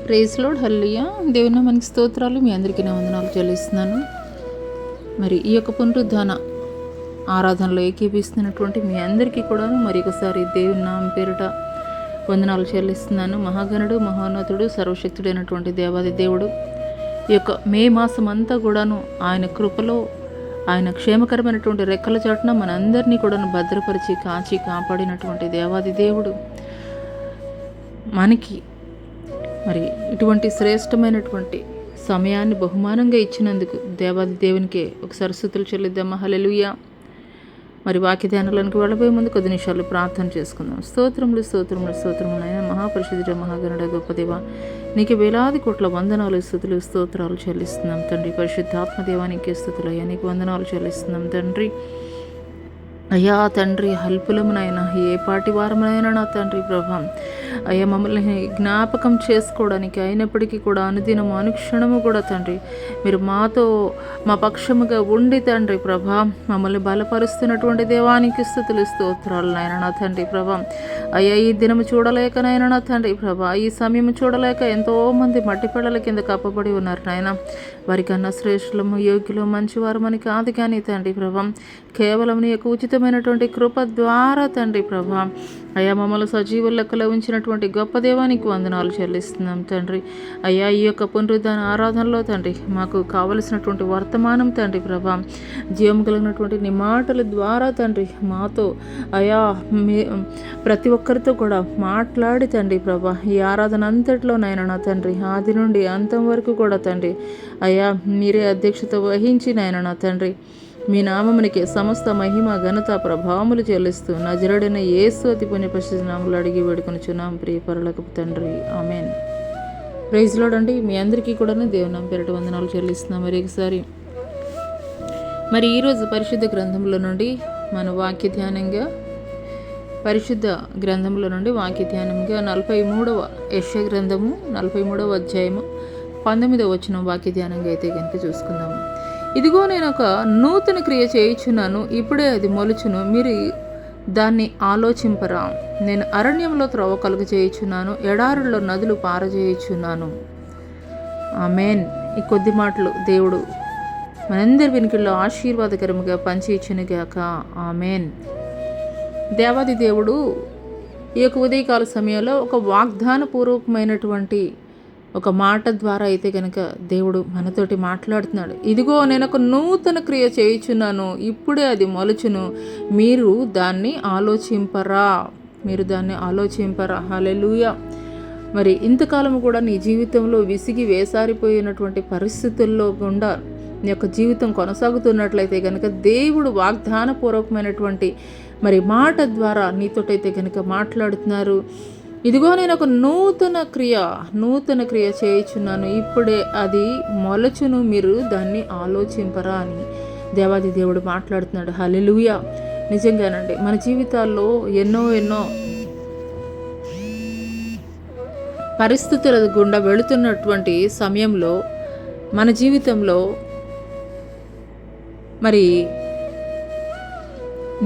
Praise lord, హల్లెలూయా. దేవుని నామానికి స్తోత్రాలు. మీ అందరికీ నా వందనాలు చెల్లిస్తున్నాను. మరి ఈ యొక్క పునరుద్ధాన ఆరాధనలో ఏకీపిస్తున్నటువంటి మీ అందరికీ కూడా మరి ఒకసారి దేవుని నామం పేరిట వందనాలు చెల్లిస్తున్నాను. మహాగణుడు, మహోన్నతుడు, సర్వశక్తుడైనటువంటి దేవాది దేవుడు ఈ యొక్క మే మాసం అంతా కూడాను ఆయన కృపలో, ఆయన క్షేమకరమైనటువంటి రెక్కల చాటున మనందరినీ కూడాను భద్రపరిచి కాచి కాపాడినటువంటి దేవాది దేవుడు మనకి మరి ఇటువంటి శ్రేష్టమైనటువంటి సమయాన్ని బహుమానంగా ఇచ్చినందుకు దేవాది దేవునికే ఒకసారి స్తుతులు చెల్లిద్దామా. హల్లెలూయా. మరి వాక్య ధ్యానాలకు వెళ్ళబోయే ముందు కొద్ది నిమిషాలు ప్రార్థన చేసుకుందాం. స్తోత్రములు స్తోత్రములు స్తోత్రములు అయినా మహాపరిశుద్ధుడ, మహాగణుడ, గొప్ప దేవ, నీకు వేలాది కోట్ల వందనాలు, స్తుతులు, స్తోత్రాలు చెల్లిస్తున్నాం తండ్రి. పరిశుద్ధాత్మ దేవానికి స్తుతులు అయ్యా, నీకు వందనాలు చెల్లిస్తున్నాం తండ్రి. అయ్యా తండ్రి, అల్పులమునైనా ఏ పాటి వారమునైనా నా తండ్రి ప్రభా, అయ్యా మమ్మల్ని జ్ఞాపకం చేసుకోవడానికి అయినప్పటికీ కూడా అనుదినము అనుక్షణము కూడా తండ్రి మీరు మాతో మా పక్షముగా ఉండి తండ్రి ప్రభా మమ్మల్ని బలపరుస్తున్నటువంటి దేవానికి స్తుతులు స్తోత్రాలు నాయన నా తండ్రి ప్రభా. అయ్యా ఈ దినము చూడలేకనైనా నా తండ్రి ప్రభా, ఈ సమయం చూడలేక ఎంతోమంది మట్టి పిల్లల కింద కప్పబడి ఉన్నారు నాయన. వారికన్నా శ్రేష్ఠులము, యోగ్యులు, మంచివారు మనకి కాదు కానీ తండ్రి ప్రభా, కేవలం నీ యొక్క ఉచితమైనటువంటి కృప ద్వారా తండ్రి ప్రభా అయ్యా మమ్మల్ని సజీవ లెక్కలో ఉంచినటువంటి గొప్ప దేవానికి వందనాలు చెల్లిస్తున్నాం తండ్రి. అయ్యా ఈ యొక్క పునరుద్ధాన ఆరాధనలో తండ్రి మాకు కావలసినటువంటి వర్తమానం తండ్రి ప్రభా, జీవం కలిగినటువంటి నీ మాటల ద్వారా తండ్రి మాతో అయ్యా ప్రతి ఒక్కరితో కూడా మాట్లాడి తండ్రి ప్రభా ఈ ఆరాధన అంతటిలోనైనా నా తండ్రి ఆది నుండి అంతం వరకు కూడా తండ్రి అయ్యా మీరే అధ్యక్షత వహించి నాయన నా తండ్రి మీ నామమునికి సమస్త మహిమ, ఘనత, ప్రభావములు చెల్లిస్తూ నజరుడైన యేసు అతి పుణ్య పరిశుద్ధ నామములో అడిగి వేడుకొనుచున్నాం ప్రియ పరలోకపు తండ్రి, ఆమేన్. ప్రైజ్ లార్డ్ అండి. మీ అందరికీ కూడా దేవుని నామం పేరిట వందనాలు చెల్లిస్తున్నాం. మరి ఒకసారి మరి ఈరోజు పరిశుద్ధ గ్రంథంలో నుండి మన వాక్య ధ్యానంగా పరిశుద్ధ గ్రంథంలో నుండి వాక్య ధ్యానంగా 43వ యెషయా గ్రంథము 43వ అధ్యాయము 19వ వచనం వాక్య ధ్యానంగా అయితే కనుక చూసుకుందాము. ఇదిగో నేను ఒక నూతన క్రియ చేయుచున్నాను, ఇప్పుడే అది మొలుచును, మీరు దాన్ని ఆలోచింపరా. నేను అరణ్యంలో త్రోవ కలుగ చేయుచున్నాను, ఎడారుల్లో నదులు పారజేయుచున్నాను. ఆమేన్. ఈ కొద్ది మాటలు దేవుడు మనందరి వెనుకల్లో ఆశీర్వాదకరముగా పంచి ఇచ్చునుగాక. ఆమేన్. దేవాది దేవుడు ఈ యొక్క ఉదయకాల సమయంలో ఒక వాగ్దాన పూర్వకమైనటువంటి ఒక మాట ద్వారా అయితే కనుక దేవుడు మనతోటి మాట్లాడుతున్నాడు. ఇదిగో నేను ఒక నూతన క్రియ చేయుచున్నాను, ఇప్పుడే అది మొలుచును, మీరు దాన్ని ఆలోచింపరా. మీరు దాన్ని ఆలోచింపరా. హల్లెలూయా. మరి ఇంతకాలం కూడా నీ జీవితంలో విసిగి వేసారిపోయినటువంటి పరిస్థితుల్లో గుండా నీ యొక్క జీవితం కొనసాగుతున్నట్లయితే కనుక దేవుడు వాగ్దానపూర్వకమైనటువంటి మరి మాట ద్వారా నీతోటైతే కనుక మాట్లాడుతున్నారు. ఇదిగో నేను ఒక నూతన క్రియ చేయుచున్నాను, ఇప్పుడే అది మొలచును, మీరు దాన్ని ఆలోచింపరా అని దేవాది దేవుడు మాట్లాడుతున్నాడు. హల్లెలూయా. నిజంగానండి మన జీవితాల్లో ఎన్నో పరిస్థితుల గుండా వెళుతున్నటువంటి సమయంలో మన జీవితంలో మరి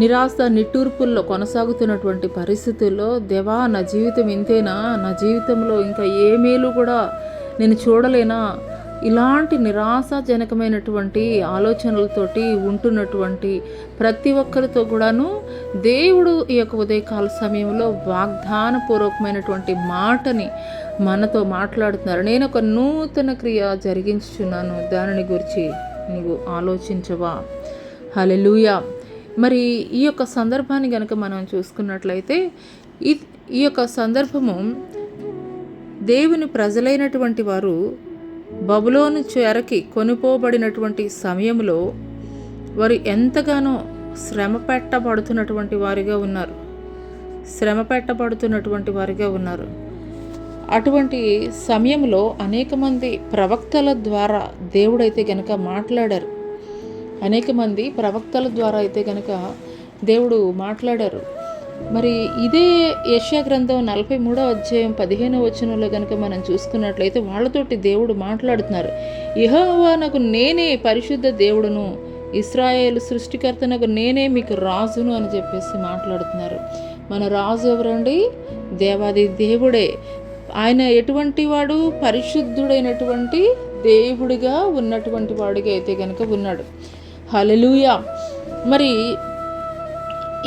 నిరాశ నిట్టూర్పుల్లో కొనసాగుతున్నటువంటి పరిస్థితుల్లో దేవా నా జీవితం ఇంతేనా, నా జీవితంలో ఇంకా ఏ మేలు కూడా నేను చూడలేనా, ఇలాంటి నిరాశాజనకమైనటువంటి ఆలోచనలతోటి ఉంటున్నటువంటి ప్రతి ఒక్కరితో కూడాను దేవుడు ఈ యొక్క ఉదయకాల సమయంలో వాగ్దానపూర్వకమైనటువంటి మాటని మనతో మాట్లాడుతున్నారు. నేను ఒక నూతన క్రియ జరిగించుచున్నాను, దానిని గురించి నీవు ఆలోచించవా. హల్లెలూయా. మరి ఈ యొక్క సందర్భాన్ని కనుక మనం చూసుకున్నట్లయితే ఈ యొక్క సందర్భము దేవుని ప్రజలైనటువంటి వారు బబులోను చెరకి కొనుపోబడినటువంటి సమయంలో వారు ఎంతగానో శ్రమ పెట్టబడుతున్నటువంటి వారిగా ఉన్నారు. అటువంటి సమయంలో అనేక మంది ప్రవక్తల ద్వారా దేవుడైతే కనుక మాట్లాడారు. మరి ఇదే యెషయా గ్రంథం 43వ అధ్యాయం 15వ వచనంలో కనుక మనం చూసుకున్నట్లయితే వాళ్ళతోటి దేవుడు మాట్లాడుతున్నారు. యెహోవానకు నేనే పరిశుద్ధ దేవుడును, ఇశ్రాయేలు సృష్టికర్తనకు నేనే మీకు రాజును అని చెప్పేసి మాట్లాడుతున్నారు. మన రాజు ఎవరండి? దేవాది దేవుడే. ఆయన ఎటువంటి వాడు? పరిశుద్ధుడైనటువంటి దేవుడిగా ఉన్నటువంటి వాడిగా అయితే కనుక ఉన్నాడు. హల్లెలూయా. మరి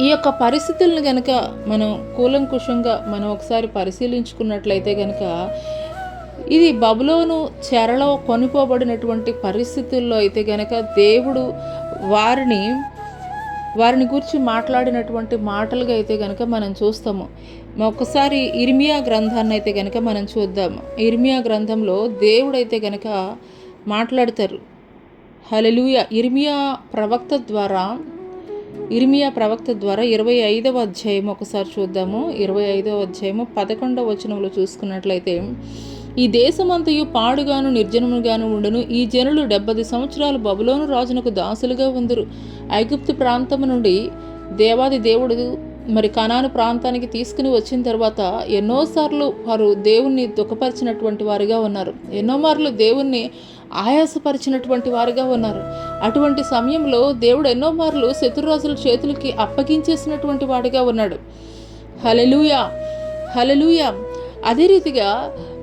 ఈ యొక్క పరిస్థితులను కనుక మనం కూలంకుషంగా మనం ఒకసారి పరిశీలించుకున్నట్లయితే కనుక ఇది బబులోను చెరలో కొనిపోబడినటువంటి పరిస్థితుల్లో అయితే కనుక దేవుడు వారిని గురించి మాట్లాడినటువంటి మాటలుగా అయితే కనుక మనం చూస్తాము. ఒకసారి ఇర్మియా గ్రంథాన్ని అయితే కనుక మనం చూద్దాము. ఇర్మియా గ్రంథంలో దేవుడైతే కనుక మాట్లాడతారు. హల్లెలూయా. ఇర్మియా ప్రవక్త ద్వారా 25వ అధ్యాయం ఒకసారి చూద్దాము. 25వ అధ్యాయము 11వ వచనంలో చూసుకున్నట్లయితే, ఈ దేశమంతయు పాడుగాను నిర్జనముగాను ఉండును. ఈ జనులు 70 సంవత్సరాలు బబులోను రాజునకు దాసులుగా ఉందురు. ఐగుప్తు ప్రాంతము నుండి దేవాది దేవుడు మరి కనాను ప్రాంతానికి తీసుకుని వచ్చిన తర్వాత ఎన్నోసార్లు వారు దేవుణ్ణి దుఃఖపరిచినటువంటి వారిగా ఉన్నారు. ఎన్నో మార్లు దేవుణ్ణి ఆయాసపరిచినటువంటి వారిగా ఉన్నారు. అటువంటి సమయంలో దేవుడు ఎన్నో మార్లు శత్రురాజుల చేతులకి అప్పగించేసినటువంటి వాడిగా ఉన్నాడు. హల్లెలూయా, హల్లెలూయా. అదే రీతిగా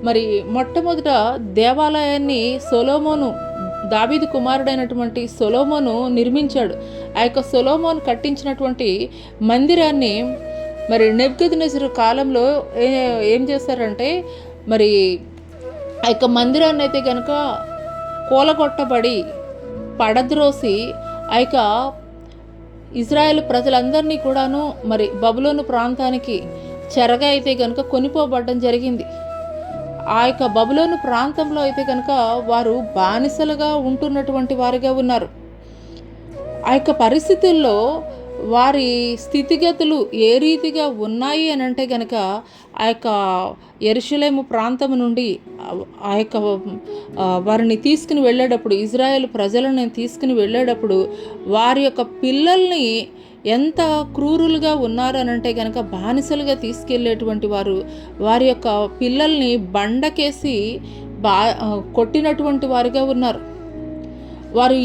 మరి మొట్టమొదట దేవాలయాన్ని దావీదు కుమారుడైనటువంటి సొలొమోను నిర్మించాడు. ఆ యొక్క సొలొమోను కట్టించినటువంటి మందిరాన్ని మరి నెబుకద్నెజరు కాలంలో ఏం చేశారంటే, మరి ఆ యొక్క మందిరాన్ని అయితే కనుక కూలగొట్టబడి పడద్రోసి ఆ యొక్క ఇజ్రాయేల్ ప్రజలందరినీ కూడాను మరి బబులోను ప్రాంతానికి చెరగా అయితే కనుక కొనిపోబడడం జరిగింది. ఆ యొక్క బబులోను ప్రాంతంలో అయితే కనుక వారు బానిసలుగా ఉంటున్నటువంటి వారిగా ఉన్నారు. ఆ యొక్క పరిస్థితుల్లో వారి స్థితిగతులు ఏ రీతిగా ఉన్నాయి అని అంటే కనుక ఆ యొక్క యెరూషలేము ప్రాంతం నుండి ఆ యొక్క వారిని తీసుకుని వెళ్ళేటప్పుడు, ఇజ్రాయేల్ ప్రజలను తీసుకుని వెళ్ళేటప్పుడు వారి యొక్క పిల్లల్ని ఎంత క్రూరులుగా ఉన్నారు అని అంటే కనుక బానిసలుగా తీసుకెళ్ళేటువంటి వారి యొక్క పిల్లల్ని బండకేసి కొట్టినటువంటి వారిగా ఉన్నారు. వారు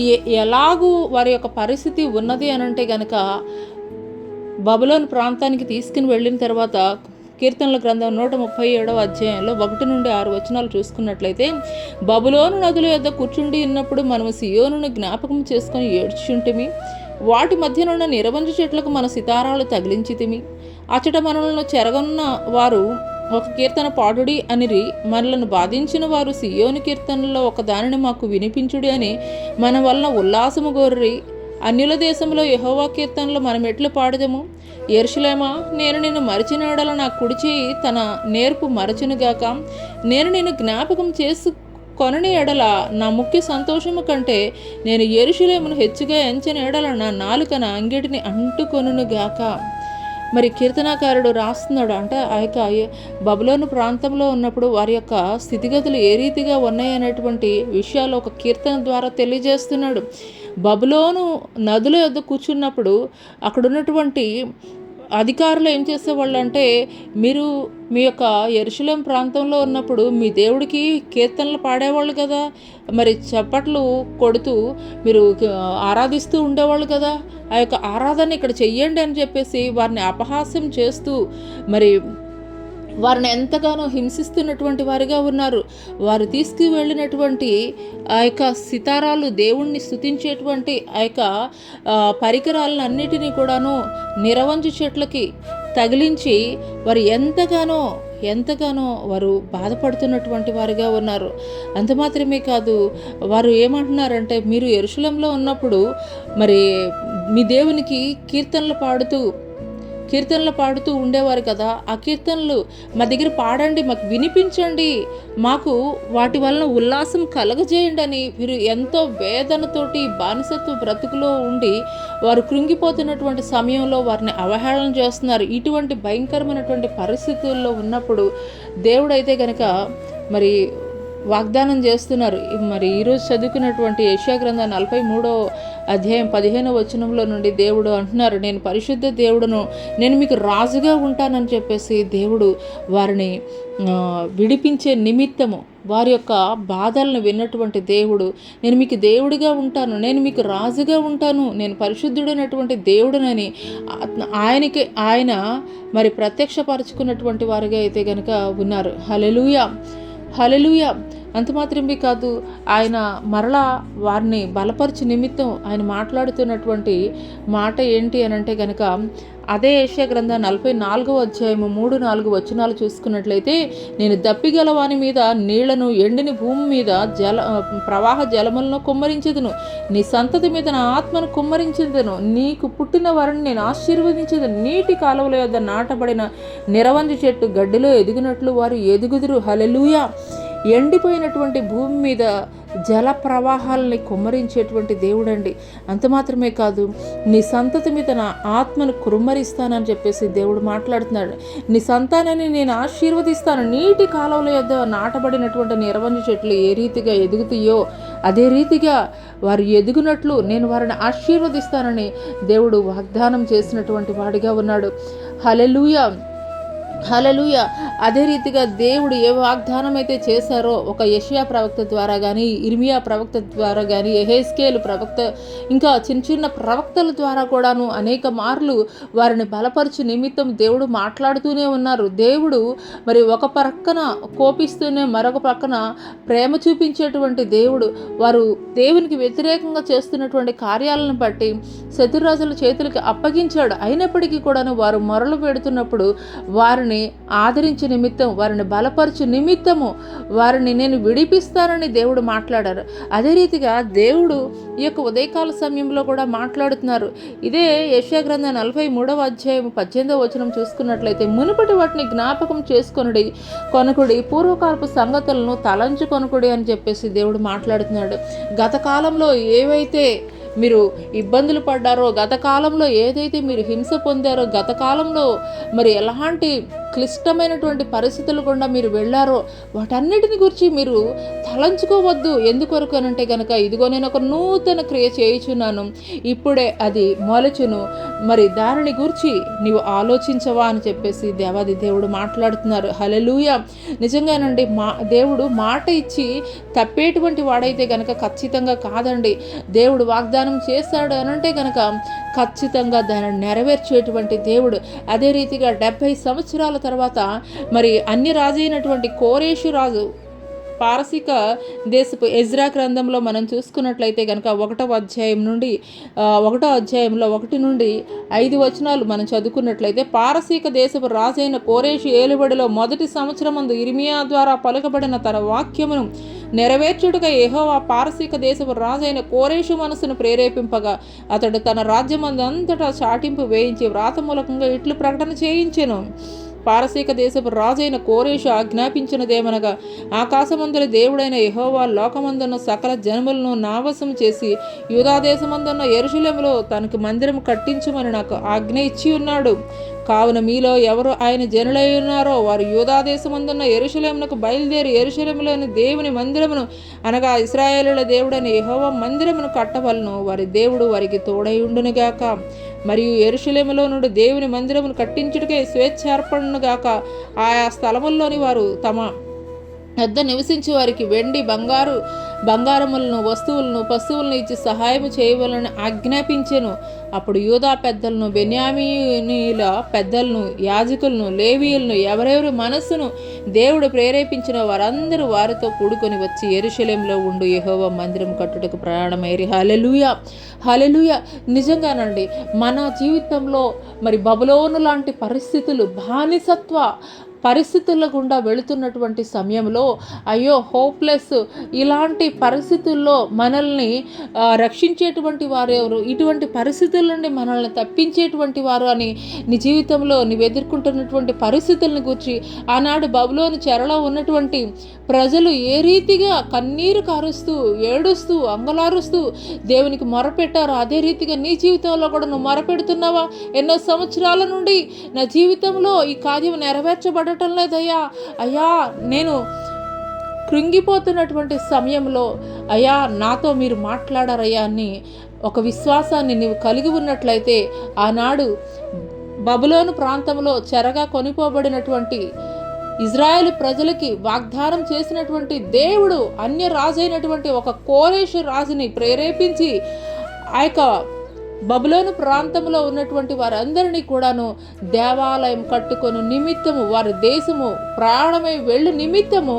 ఎలాగూ వారి యొక్క పరిస్థితి ఉన్నది అని అంటే కనుక బబులోను ప్రాంతానికి తీసుకుని వెళ్ళిన తర్వాత కీర్తనల గ్రంథం 137వ అధ్యాయంలో 1 నుండి 6 వచనాలు చూసుకున్నట్లయితే, బబులోను నదుల యొద్ద కూర్చుండి ఉన్నప్పుడు మనము సియోనును జ్ఞాపకం చేసుకొని ఏడ్చుంటిమి. వాటి మధ్యనున్న నిరవంజు చెట్లకు మన సితారాలు తగిలించితిమి. అచట మనలను చెరగొన్న వారు ఒక కీర్తన పాడుడి అనిరి, మనలను బాధించిన వారు సియోను కీర్తనలో ఒక దానిని మాకు వినిపించుడి అని మన వలన ఉల్లాసము గోర్రి. అన్యుల దేశంలో యెహోవా కీర్తనలో మనం ఎట్లు పాడదము? యెరూషలేమా, నేను నిన్ను మరచిన ఎడల నా కుడి చేయి తన నేర్పు మరచునుగాక. నేను నిన్ను జ్ఞాపకం కొనని ఎడల నా ముఖ్య సంతోషము కంటే నేను యెరూషలేమును హెచ్చుగా ఎంచని ఎడల నా నాలుకన అంగిటిని అంటుకొనుగాక. మరి కీర్తనాకారుడు రాస్తున్నాడు అంటే ఆ యొక్క బబులోను ప్రాంతంలో ఉన్నప్పుడు వారి యొక్క స్థితిగతులు ఏ రీతిగా ఉన్నాయనేటువంటి విషయాలు ఒక కీర్తన ద్వారా తెలియజేస్తున్నాడు. బబులోను నదుల యొద్ద కూర్చున్నప్పుడు అక్కడ ఉన్నటువంటి అధికారులు ఏం చేసేవాళ్ళు అంటే, మీరు మీ యొక్క యెరూషలేం ప్రాంతంలో ఉన్నప్పుడు మీ దేవుడికి కీర్తనలు పాడేవాళ్ళు కదా, మరి చప్పట్లు కొడుతూ మీరు ఆరాధిస్తూ ఉండేవాళ్ళు కదా, ఆ యొక్క ఆరాధన ఇక్కడ చెయ్యండి అని చెప్పేసి వారిని అపహాస్యం చేస్తూ మరి వారిని ఎంతగానో హింసిస్తున్నటువంటి వారిగా ఉన్నారు. వారు తీసుకువెళ్ళినటువంటి ఆ యొక్క సితారాలు, దేవుణ్ణి స్తుతించేటువంటి ఆ యొక్క పరికరాలను అన్నిటినీ కూడాను నిరవంజు చెట్లకి తగిలించి వారు ఎంతగానో వారు బాధపడుతున్నటువంటి వారిగా ఉన్నారు. అంత మాత్రమే కాదు, వారు ఏమంటున్నారంటే, మీరు యెరూషలేంలో ఉన్నప్పుడు మరి మీ దేవునికి కీర్తనలు పాడుతూ ఉండేవారు కదా, ఆ కీర్తనలు మా దగ్గర పాడండి, మాకు వినిపించండి, మాకు వాటి వలన ఉల్లాసం కలగజేయండి అని వీరు ఎంతో వేదనతోటి బానిసత్వ బ్రతుకులో ఉండి వారు కృంగిపోతున్నటువంటి సమయంలో వారిని అవహేళన చేస్తున్నారు. ఇటువంటి భయంకరమైనటువంటి పరిస్థితుల్లో ఉన్నప్పుడు దేవుడైతే కనుక మరి వాగ్దానం చేస్తున్నారు. మరి ఈరోజు చదువుకున్నటువంటి యెషయా గ్రంథం 43వ అధ్యాయం 15వ వచనంలో నుండి దేవుడు అంటున్నారు, నేను పరిశుద్ధ దేవుడును, నేను మీకు రాజుగా ఉంటానని చెప్పేసి దేవుడు వారిని విడిపించే నిమిత్తము వారి యొక్క బాధలను విన్నటువంటి దేవుడు, నేను మీకు దేవుడిగా ఉంటాను, నేను మీకు రాజుగా ఉంటాను, నేను పరిశుద్ధుడైనటువంటి దేవుడునని ఆయన మరి ప్రత్యక్షపరచుకున్నటువంటి వారిగా అయితే కనుక ఉన్నారు. హల్లెలూయా, హల్లెలూయా. అంత మాత్రమే కాదు, ఆయన మరలా వారిని బలపరిచి నిమిత్తం ఆయన మాట్లాడుతున్నటువంటి మాట ఏంటి అని అంటే కనుక, అదే యెషయా గ్రంథం 44వ అధ్యాయము 3-4 వచనాలు చూసుకున్నట్లయితే, నేను దప్పిగల వాని మీద నీళ్లను, ఎండిని భూమి మీద ప్రవాహ జలములను కుమ్మరించదును, నీ సంతతి మీద నా ఆత్మను కుమ్మరించదును, నీకు పుట్టిన వారిని నేను ఆశీర్వదించదును, నీటి కాలువల యొద్ద నాటబడిన నిరవంజి చెట్టు గడ్డిలో ఎదిగినట్లు వారు ఎదుగుదురు. హల్లెలూయా. ఎండిపోయినటువంటి భూమి మీద జల ప్రవాహాలని కుమ్మరించేటువంటి దేవుడండి. అంత మాత్రమే కాదు, నీ సంతతి మీద నా ఆత్మను కుమ్మరిస్తానని చెప్పేసి దేవుడు మాట్లాడుతున్నాడు. నీ సంతానాన్ని నేను ఆశీర్వదిస్తాను, నీటి కాలువల యొద్ద నాటబడినటువంటి నిరవంజి చెట్లు ఏ రీతిగా ఎదుగుతాయో అదే రీతిగా వారు ఎదుగునట్లు నేను వారిని ఆశీర్వదిస్తానని దేవుడు వాగ్దానం చేసినటువంటి వాడిగా ఉన్నాడు. హల్లెలూయా, హల్లెలూయా. అదే రీతిగా దేవుడు ఏ వాగ్దానం అయితే చేశారో, ఒక యెషయా ప్రవక్త ద్వారా కానీ, ఇర్మియా ప్రవక్త ద్వారా కానీ, యెహెజ్కేలు ప్రవక్త, ఇంకా చిన్న చిన్న ప్రవక్తల ద్వారా కూడాను అనేక మార్లు వారిని బలపరిచి నిమిత్తం దేవుడు మాట్లాడుతూనే ఉన్నారు. దేవుడు మరి ఒక ప్రక్కన కోపిస్తూనే మరొక ప్రక్కన ప్రేమ చూపించేటువంటి దేవుడు. వారు దేవునికి వ్యతిరేకంగా చేస్తున్నటువంటి కార్యాలను బట్టి శత్రురాజుల చేతులకి అప్పగించాడు. అయినప్పటికీ కూడాను వారు మొరలు పెడుతున్నప్పుడు వారిని ఆదరించే నిమిత్తం, వారిని బలపరచు నిమిత్తము వారిని నేను విడిపిస్తానని దేవుడు మాట్లాడారు. అదే రీతిగా దేవుడు ఈ యొక్క ఉదయకాల సమయంలో కూడా మాట్లాడుతున్నారు. ఇదే యెషయా గ్రంథం 43వ అధ్యాయం 18వ వచనం చూసుకున్నట్లయితే, మునుపటి వాటిని జ్ఞాపకం కొనుకుడి, పూర్వకాలపు సంగతులను తలంచుకొనుకుడి అని చెప్పేసి దేవుడు మాట్లాడుతున్నాడు. గత కాలంలో ఏవైతే మీరు ఇబ్బందులు పడ్డారో, గత కాలంలో ఏదైతే మీరు హింస పొందారో, గత కాలంలో మరి ఎలాంటి క్లిష్టమైనటువంటి పరిస్థితులు గుండా మీరు వెళ్ళారో వాటన్నిటిని గురించి మీరు తలంచుకోవద్దు. ఎందుకొరకు అనంటే కనుక, ఇదిగో నేను ఒక నూతన క్రియ చేయుచున్నాను, ఇప్పుడే అది మొలచును, మరి దానిని గురించి నీవు ఆలోచించవా అని చెప్పేసి దేవాది దేవుడు మాట్లాడుతున్నారు. హల్లెలూయా. నిజంగానండి, దేవుడు మాట ఇచ్చి తప్పేటువంటి వాడైతే కనుక ఖచ్చితంగా కాదండి. దేవుడు వాగ్దానం చేశాడు అనంటే కనుక ఖచ్చితంగా దానిని నెరవేర్చేటువంటి దేవుడు. అదే రీతిగా 70 సంవత్సరాల తర్వాత మరి అన్ని రాజు అయినటువంటి కోరేషు రాజు, పారసీక దేశపు ఎజ్రా గ్రంథంలో మనం చూసుకున్నట్లయితే కనుక 1వ అధ్యాయంలో 1 నుండి 5 వచనాలు మనం చదువుకున్నట్లయితే, పారసీక దేశపు రాజైన కోరేషు ఏలుబడిలో మొదటి సంవత్సరమందు ఇర్మియా ద్వారా పలుకబడిన తన వాక్యమును నెరవేర్చుటగా యెహోవా పారసీక దేశపు రాజైన కోరేషు మనసును ప్రేరేపింపగా, అతడు తన రాజ్యమందు అంతటా చాటింపు వేయించి వ్రాత మూలకంగా ఇట్లు ప్రకటన చేయించెను. పారసీక దేశపు రాజైన కోరేషు ఆజ్ఞాపించినదేమనగా, ఆకాశమందుల దేవుడైన యెహోవా లోకమందున్న సకల జనములను నావశం చేసి యూదాదేశమందున్న యెరూషలేములో తనకు మందిరం కట్టించుమని నాకు ఆజ్ఞ ఇచ్చి ఉన్నాడు. కావున మీలో ఎవరు ఆయన జనులై ఉన్నారో వారు యూదాదేశమందున్న యెరూషలేమునకు బయలుదేరి యెరూషలేములోని దేవుని మందిరమును, అనగా ఇశ్రాయేలుల దేవుడైన యెహోవా మందిరమును కట్టవలను. వారి దేవుడు వారికి తోడై ఉండునుగాక. మరియు యెరూషలేములో నుండి దేవుని మందిరమును కట్టించుటకే స్వేచ్ఛార్పణగాక ఆయా స్థలముల్లోని వారు తమ వద్ద నివసించి వారికి వెండి బంగారములను, వస్తువులను, పశువులను ఇచ్చి సహాయము చేయవలని ఆజ్ఞాపించెను. అప్పుడు యూదా పెద్దలను, బెన్యామీనీల పెద్దలను, యాజకులను, లేవీయులను, ఎవరెవరి మనస్సును దేవుడు ప్రేరేపించిన వారందరూ వారితో కూడుకొని వచ్చి యెరూషలేములో ఉండు యెహోవా మందిరం కట్టుటకు ప్రయాణమైరి. హల్లెలూయా, హల్లెలూయా. నిజంగానండి, మన జీవితంలో మరి బబులోను లాంటి పరిస్థితులు, బానిసత్వ పరిస్థితుల గుండా వెళుతున్నటువంటి సమయంలో, అయ్యో హోప్లెస్, ఇలాంటి పరిస్థితుల్లో మనల్ని రక్షించేటువంటి వారు ఎవరు, ఇటువంటి పరిస్థితుల నుండి మనల్ని తప్పించేటువంటి వారు అని నీ జీవితంలో నువ్వు ఎదుర్కొంటున్నటువంటి పరిస్థితులను గురించి ఆనాడు బబులోను చెరలో ఉన్నటువంటి ప్రజలు ఏ రీతిగా కన్నీరు కారుస్తూ, ఏడుస్తూ, అంగలారుస్తూ దేవునికి మొరపెట్టారో అదే రీతిగా నీ జీవితంలో కూడా నువ్వు మొరపెడుతున్నావా? ఎన్నో సంవత్సరాల నుండి నా జీవితంలో ఈ కార్యం నెరవేర్చబడటం లేదయ్యా, అయ్యా నేను కృంగిపోతున్నటువంటి సమయంలో అయ్యా నాతో మీరు మాట్లాడారయ్యా అని ఒక విశ్వాసాన్ని నీవు కలిగి ఉన్నట్లయితే, ఆనాడు బబులోను ప్రాంతంలో చెరగా కొనిపోబడినటువంటి ఇజ్రాయేల్ ప్రజలకి వాగ్దానం చేసినటువంటి దేవుడు అన్య రాజైనటువంటి ఒక కోరేషు రాజుని ప్రేరేపించి ఆ యొక్క బబులోను ప్రాంతంలో ఉన్నటువంటి వారందరినీ కూడాను దేవాలయం కట్టుకొని నిమిత్తము, వారి దేశము ప్రాణమై వెళ్ళి నిమిత్తము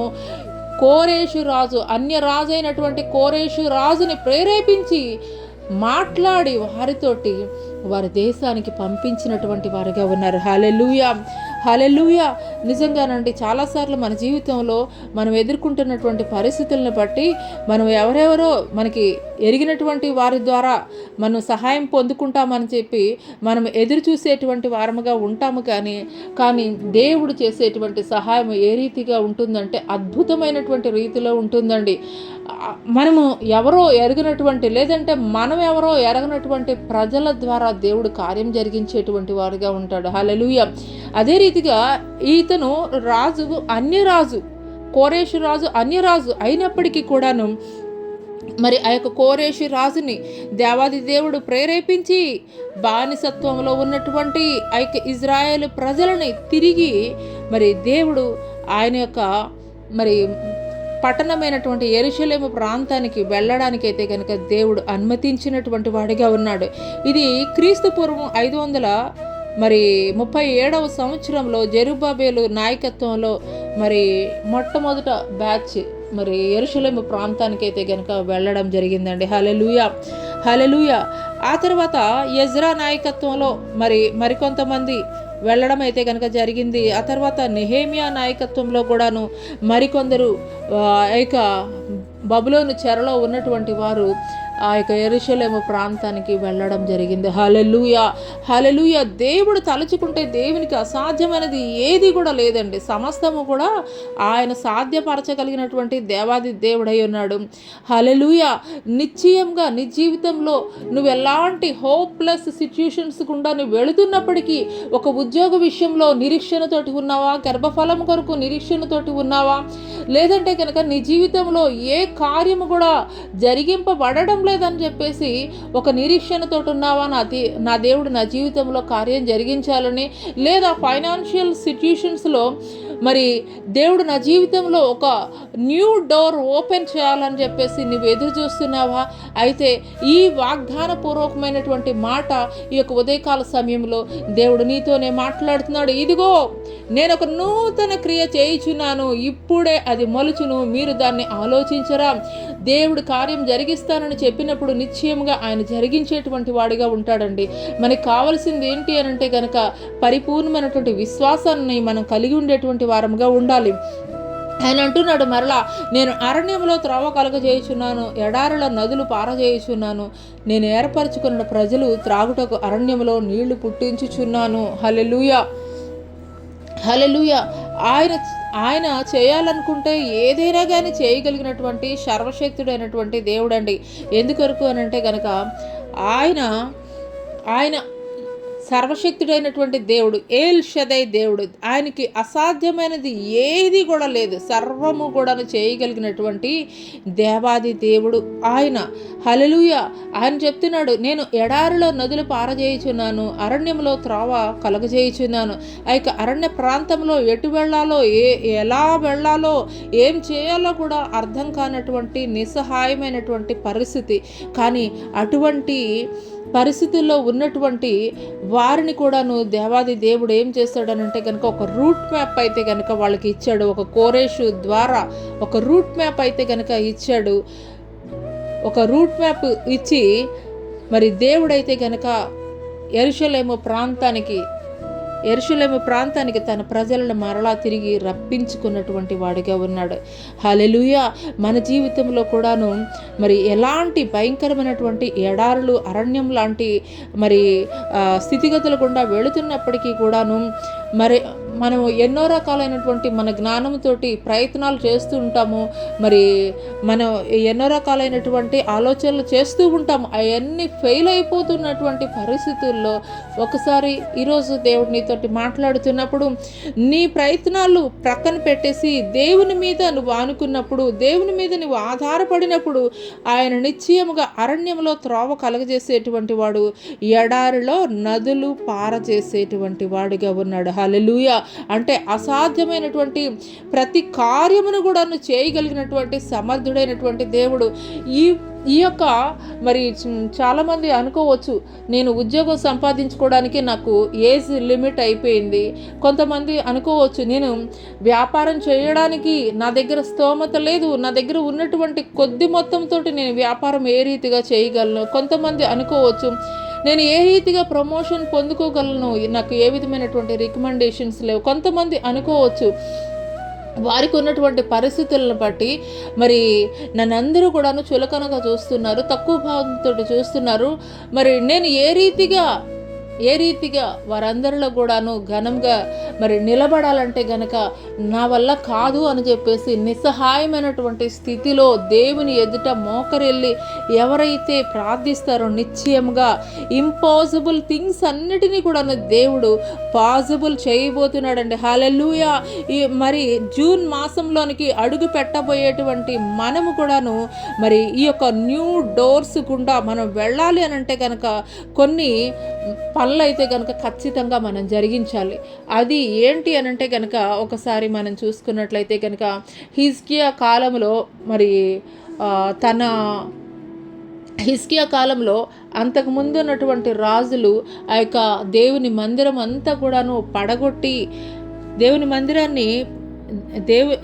కోరేషు రాజు, అన్య రాజైనటువంటి కోరేషు రాజుని ప్రేరేపించి మాట్లాడి వారితోటి వారి దేశానికి పంపించినటువంటి వారిగా ఉన్నారు. హల్లెలూయా, హల్లెలూయా. నిజంగానండి, చాలాసార్లు మన జీవితంలో మనం ఎదుర్కొంటున్నటువంటి పరిస్థితులను బట్టి మనం ఎవరెవరో మనకి ఎరిగినటువంటి వారి ద్వారా మనం సహాయం పొందుకుంటామని చెప్పి మనం ఎదురు చూసేటువంటి వారముగా ఉంటాము. కానీ దేవుడు చేసేటువంటి సహాయం ఏ రీతిగా ఉంటుందంటే అద్భుతమైనటువంటి రీతిలో ఉంటుందండి. మనము ఎవరో ఎరగనటువంటి, లేదంటే మనం ఎవరో ఎరగనటువంటి ప్రజల ద్వారా దేవుడు కార్యం జరిగించేటువంటి వారుగా ఉంటాడు. హల్లెలూయా. అదే రీతిగా ఇతను రాజు, అన్యరాజు, కోరేషు రాజు అన్యరాజు అయినప్పటికీ కూడాను మరి ఆ యొక్క కోరేషు రాజుని దేవాది దేవుడు ప్రేరేపించి బానిసత్వంలో ఉన్నటువంటి ఆ యొక్క ఇజ్రాయేలు ప్రజలని తిరిగి మరి దేవుడు ఆయన యొక్క మరి పట్టణమైనటువంటి యెరూషలేము ప్రాంతానికి వెళ్ళడానికి అయితే కనుక దేవుడు అనుమతించినటువంటి వాడిగా ఉన్నాడు. ఇది క్రీస్తు పూర్వం 537వ సంవత్సరంలో జెరుబ్బాబెలు నాయకత్వంలో మరి మొట్టమొదట బ్యాచ్ మరి యెరూషలేము ప్రాంతానికి అయితే కనుక వెళ్ళడం జరిగిందండి. హల్లెలూయా, హల్లెలూయా. ఆ తర్వాత ఎజ్రా నాయకత్వంలో మరికొంతమంది వెళ్ళడం అయితే కనుక జరిగింది. ఆ తర్వాత నెహేమియా నాయకత్వంలో కూడాను మరికొందరు ఇక బబులోను చెరలో ఉన్నటువంటి వారు ఆ యొక్క యెరూషలేము ప్రాంతానికి వెళ్ళడం జరిగింది. హల్లెలూయా, హల్లెలూయా. దేవుడు తలుచుకుంటే దేవునికి అసాధ్యమైనది ఏది కూడా లేదండి. సమస్తము కూడా ఆయన సాధ్యపరచగలిగినటువంటి దేవాది దేవుడై ఉన్నాడు. హల్లెలూయా. నిశ్చయంగా నీ జీవితంలో నువ్వు ఎలాంటి హోప్లెస్ సిచ్యుయేషన్స్ గుండా నువ్వు వెళుతున్నప్పటికీ, ఒక ఉద్యోగ విషయంలో నిరీక్షణతోటి ఉన్నావా, గర్భఫలం కొరకు నిరీక్షణతోటి ఉన్నావా, లేదంటే కనుక నీ జీవితంలో ఏ కార్యము కూడా జరిగింపబడడం లేదని చెప్పేసి ఒక నిరీక్షణతో ఉన్నావా, నా దేవుడు నా జీవితంలో కార్యం జరిగించాలని, లేదా ఫైనాన్షియల్ సిచ్యుయేషన్స్లో మరి దేవుడు నా జీవితంలో ఒక న్యూ డోర్ ఓపెన్ చేయాలని చెప్పేసి నువ్వు ఎదురు చూస్తున్నావా? అయితే ఈ వాగ్దానపూర్వకమైనటువంటి మాట ఈ యొక్క ఉదయకాల సమయంలో దేవుడు నీతోనే మాట్లాడుతున్నాడు. ఇదిగో నేను ఒక నూతన క్రియ చేయుచున్నాను, ఇప్పుడే అది మొలుచును, మీరు దాన్ని ఆలోచించరా? దేవుడు కార్యం జరిగిస్తానని చెప్పినప్పుడు నిశ్చయంగా ఆయన జరిగించేటువంటి వాడిగా ఉంటాడండి. మనకి కావాల్సింది ఏంటి అని అంటే కనుక పరిపూర్ణమైనటువంటి విశ్వాసాన్ని మనం కలిగి ఉండేటువంటి వారముగా ఉండాలి. ఆయన అంటున్నాడు మరలా, నేను అరణ్యంలో త్రోవ కలగజేయుచున్నాను, ఎడారుల నదులు పారజేయుచున్నాను, నేను ఏర్పరచుకున్న ప్రజలు త్రాగుటకు అరణ్యంలో నీళ్లు పుట్టించుచున్నాను. హల్లెలూయా, హల్లెలూయా. ఆయన చేయాలనుకుంటే ఏదైనా కానీ చేయగలిగినటువంటి సర్వశక్తుడైనటువంటి దేవుడండి. ఎందుకొరకు అని అంటే కనుక ఆయన సర్వశక్తుడైనటువంటి దేవుడు, ఏల్ షదై దేవుడు. ఆయనకి అసాధ్యమైనది ఏది కూడా లేదు. సర్వము కూడా చేయగలిగినటువంటి దేవాది దేవుడు ఆయన. హల్లెలూయా. ఆయన చెప్తున్నాడు, నేను ఎడారిలో నదులు పారజేయుచున్నాను, అరణ్యంలో త్రోవ కలగజేయుచున్నాను. ఆ యొక్క అరణ్య ప్రాంతంలో ఎటు వెళ్ళాలో, ఎలా వెళ్ళాలో, ఏం చేయాలో కూడా అర్థం కానటువంటి నిస్సహాయమైనటువంటి పరిస్థితి. కానీ అటువంటి పరిస్థితుల్లో ఉన్నటువంటి వారిని కూడాను దేవాది దేవుడు ఏం చేస్తాడనంటే కనుక ఒక రూట్ మ్యాప్ అయితే కనుక వాళ్ళకి ఇచ్చాడు. ఒక కోరేషు ద్వారా ఒక రూట్ మ్యాప్ అయితే కనుక ఇచ్చాడు. ఒక రూట్ మ్యాప్ ఇచ్చి మరి దేవుడైతే కనుక యెరూషలేము ప్రాంతానికి తన ప్రజలను మరలా తిరిగి రప్పించుకున్నటువంటి వాడిగా ఉన్నాడు. హల్లెలూయా. మన జీవితంలో కూడాను మరి ఎలాంటి భయంకరమైనటువంటి ఎడారులు, అరణ్యం లాంటి మరి స్థితిగతులు గుండా వెళుతున్నప్పటికీ కూడాను మరి మనం ఎన్నో రకాలైనటువంటి మన జ్ఞానంతోటి ప్రయత్నాలు చేస్తూ ఉంటాము, మరి మనం ఎన్నో రకాలైనటువంటి ఆలోచనలు చేస్తూ ఉంటాము. అవన్నీ ఫెయిల్ అయిపోతున్నటువంటి పరిస్థితుల్లో ఒకసారి ఈరోజు దేవుడు నీతోటి మాట్లాడుతున్నప్పుడు నీ ప్రయత్నాలు ప్రక్కన పెట్టేసి దేవుని మీద నువ్వు ఆనుకున్నప్పుడు, దేవుని మీద నువ్వు ఆధారపడినప్పుడు ఆయన నిశ్చయముగా అరణ్యంలో త్రోవ కలగజేసేటువంటి వాడు, ఎడారిలో నదులు పారజేసేటువంటి వాడిగా ఉన్నాడు. హల్లెలూయా. అంటే అసాధ్యమైనటువంటి ప్రతి కార్యమును కూడా చేయగలిగినటువంటి సమర్థుడైనటువంటి దేవుడు. ఈ యొక్క మరి చాలామంది అనుకోవచ్చు, నేను ఉద్యోగం సంపాదించుకోవడానికి నాకు ఏజ్ లిమిట్ అయిపోయింది. కొంతమంది అనుకోవచ్చు, నేను వ్యాపారం చేయడానికి నా దగ్గర స్తోమత లేదు, నా దగ్గర ఉన్నటువంటి కొద్ది మొత్తంతో నేను వ్యాపారం ఏ రీతిగా చేయగలను. కొంతమంది అనుకోవచ్చు, నేను ఏ రీతిగా ప్రమోషన్ పొందుకోగలను, నాకు ఏ విధమైనటువంటి రికమెండేషన్స్ లేవు. కొంతమంది అనుకోవచ్చు, వారికి ఉన్నటువంటి పరిస్థితులను బట్టి మరి నన్నందరూ కూడాను చులకనగా చూస్తున్నారు, తక్కువ భావంతో చూస్తున్నారు. మరి నేను ఏ రీతిగా వారందరిలో కూడాను ఘనంగా మరి నిలబడాలంటే గనక నా వల్ల కాదు అని చెప్పేసి నిస్సహాయమైనటువంటి స్థితిలో దేవుని ఎదుట మోకరెళ్ళి ఎవరైతే ప్రార్థిస్తారో నిశ్చయంగా ఇంపాసిబుల్ థింగ్స్ అన్నిటినీ కూడాను దేవుడు పాసిబుల్ చేయబోతున్నాడండి. హల్లెలూయా. మరి జూన్ మాసంలోనికి అడుగు పెట్టబోయేటువంటి మనము కూడాను మరి ఈ యొక్క న్యూ డోర్స్ గుండా మనం వెళ్ళాలి అని అంటే కనుక కొన్ని పనులు అయితే కనుక ఖచ్చితంగా మనం జరిగించాలి. అది ఏంటి అని అంటే కనుక ఒకసారి మనం చూసుకున్నట్లయితే కనుక హిజ్కియా కాలంలో మరి హిజ్కియా కాలంలో అంతకుముందు ఉన్నటువంటి రాజులు ఆ యొక్క దేవుని మందిరం అంతా కూడాను పడగొట్టి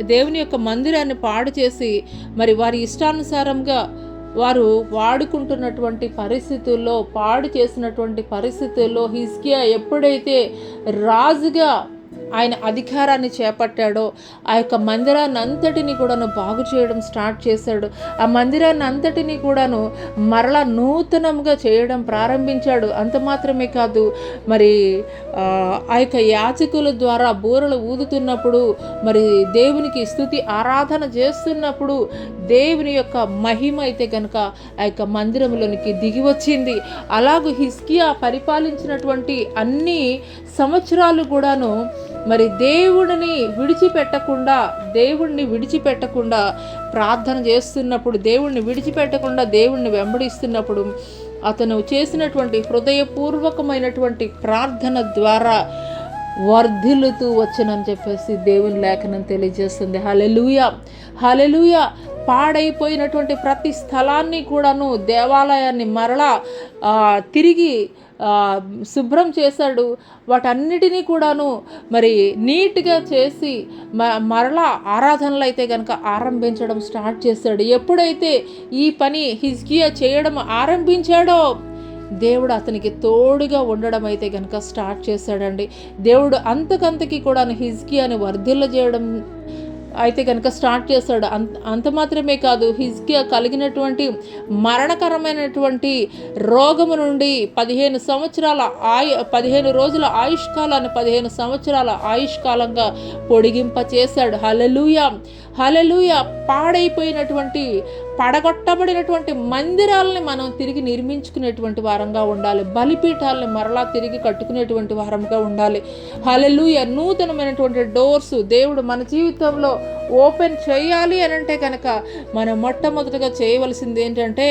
దేవుని యొక్క మందిరాన్ని పాడు చేసి మరి వారి ఇష్టానుసారంగా వారు వాడుకుంటున్నటువంటి పరిస్థితుల్లో, పాడు చేసినటువంటి పరిస్థితుల్లో హిజ్కియా ఎప్పుడైతే రాజుగా ఆయన అధికారాన్ని చేపట్టాడో ఆ యొక్క మందిరాన్ని అంతటిని కూడాను బాగు చేయడం స్టార్ట్ చేశాడు. ఆ మందిరాన్ని అంతటిని కూడాను మరలా నూతనంగా చేయడం ప్రారంభించాడు. అంత మాత్రమే కాదు, మరి ఆ యొక్క యాజకుల ద్వారా బూరలు ఊదుతున్నప్పుడు, మరి దేవునికి స్తుతి ఆరాధన చేస్తున్నప్పుడు దేవుని యొక్క మహిమ అయితే కనుక ఆ యొక్క మందిరంలోనికి దిగి వచ్చింది. అలాగూ హిజ్కియా పరిపాలించినటువంటి అన్ని సంవత్సరాలు కూడాను మరి దేవుడిని విడిచిపెట్టకుండా ప్రార్థన చేస్తున్నప్పుడు, దేవుణ్ణి వెంబడిస్తున్నప్పుడు అతను చేసినటువంటి హృదయపూర్వకమైనటువంటి ప్రార్థన ద్వారా వర్ధిల్లుతూ వచ్చనని చెప్పేసి దేవుని లేఖనం తెలియజేస్తుంది. హల్లెలూయా. హల్లెలూయా. పాడైపోయినటువంటి ప్రతి స్థలాన్ని కూడాను, దేవాలయాన్ని మరలా తిరిగి శుభ్రం చేశాడు. వాటన్నిటినీ కూడాను మరి నీట్గా చేసి మరలా ఆరాధనలు అయితే కనుక ఆరంభించడం స్టార్ట్ చేశాడు. ఎప్పుడైతే ఈ పని హిజ్కియా చేయడం ఆరంభించాడో దేవుడు అతనికి తోడుగా ఉండడం అయితే కనుక స్టార్ట్ చేశాడండి. దేవుడు అంతకంతకి కూడా హిజ్కియాని వర్ధిల్ల చేయడం అయితే కనుక స్టార్ట్ చేశాడు. అంత మాత్రమే కాదు, హిజ్కియా కలిగినటువంటి మరణకరమైనటువంటి రోగము నుండి 15 రోజుల ఆయుష్కాలాన్ని 15 సంవత్సరాల ఆయుష్కాలంగా పొడిగింప చేశాడు. హల్లెలూయా. హల్లెలూయా. పాడైపోయినటువంటి పడగొట్టబడినటువంటి మందిరాలని మనం తిరిగి నిర్మించుకునేటువంటి వారంగా ఉండాలి. బలిపీఠాలని మరలా తిరిగి కట్టుకునేటువంటి వారంగా ఉండాలి. హల్లెలూయా. నూతనమైనటువంటి డోర్స్ దేవుడు మన జీవితంలో ఓపెన్ చేయాలి అని అంటే కనుక మనం మొట్టమొదటిగా చేయవలసింది ఏంటంటే